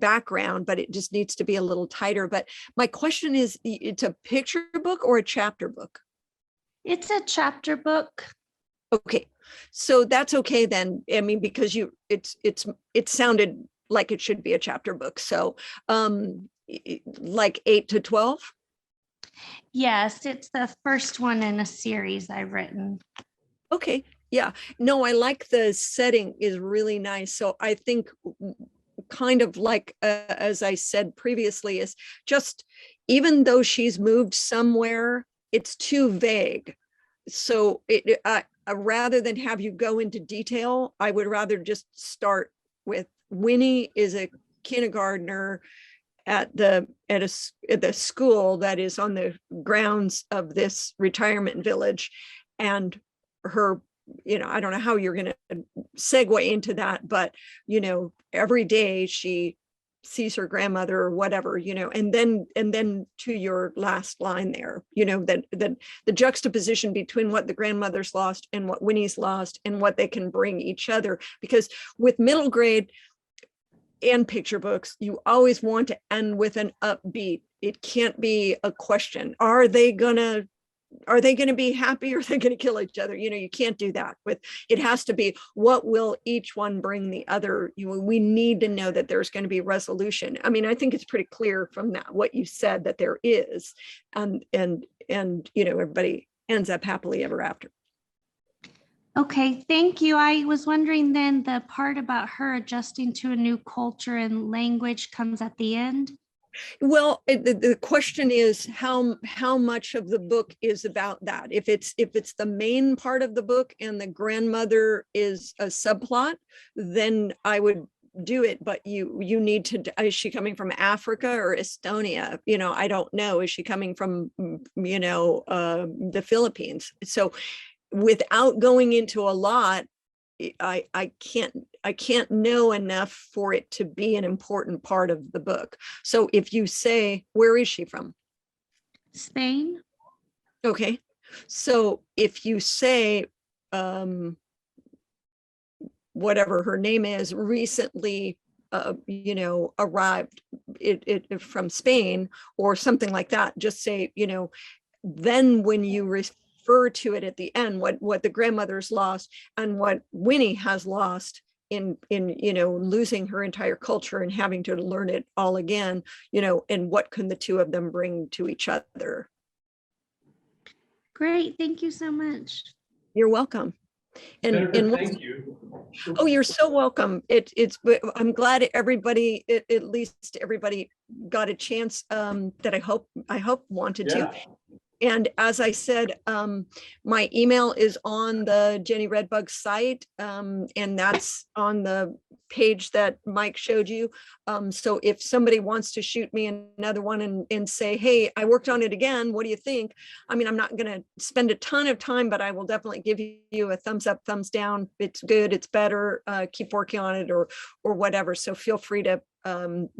background, but it just needs to be a little tighter. But my question is, it's a picture book or a chapter book? It's a chapter book. Okay, so that's okay then. I mean, because it sounded like it should be a chapter book. So like 8 to 12? Yes, it's the first one in a series I've written. Okay, yeah. No, I like the setting is really nice. So I think kind of like, as I said previously, is just, even though she's moved somewhere, it's too vague. So rather than have you go into detail, I would rather just start with Winnie is a kindergartner at the school that is on the grounds of this retirement village, and her, I don't know how you're going to segue into that, but every day she sees her grandmother or whatever, and then to your last line there, that the juxtaposition between what the grandmother's lost and what Winnie's lost and what they can bring each other. Because with middle grade and picture books, you always want to end with an upbeat. It can't be a question. Are they gonna be happy, or are they gonna kill each other? You can't do that. It has to be, what will each one bring the other? We need to know that there's going to be resolution. I mean, I think it's pretty clear from that what you said that there is, and everybody ends up happily ever after. Okay, thank you. I was wondering then, the part about her adjusting to a new culture and language comes at the end? Well, the question is how much of the book is about that. If it's the main part of the book and the grandmother is a subplot, then I would do it. But you need to, is she coming from Africa or Estonia? I don't know. Is she coming from, the Philippines? So without going into a lot, I can't know enough for it to be an important part of the book. So if you say, where is she from? Spain. Okay. So if you say, whatever her name is, recently, arrived from Spain or something like that, just say, then when you refer to it at the end, what the grandmother's lost and what Winnie has lost in losing her entire culture and having to learn it all again, and what can the two of them bring to each other? Great, thank you so much. You're welcome. And thank you. Oh, you're so welcome. I'm glad everybody, at least everybody, got a chance that I hope wanted to. And as I said, my email is on the Jenny Redbug site, and that's on the page that Mike showed you. So if somebody wants to shoot me another one and say, hey, I worked on it again, what do you think? I mean, I'm not going to spend a ton of time, but I will definitely give you a thumbs up, thumbs down. It's good, it's better, keep working on it, or whatever. So feel free to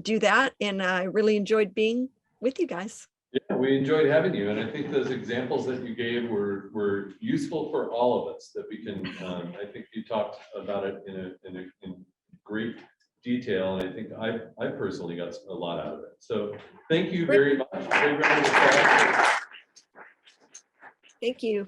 do that. And I really enjoyed being with you guys. Yeah, we enjoyed having you, and I think those examples that you gave were useful for all of us, that we can, I think you talked about it in great detail, and I think I personally got a lot out of it. So thank you very much. Thank you.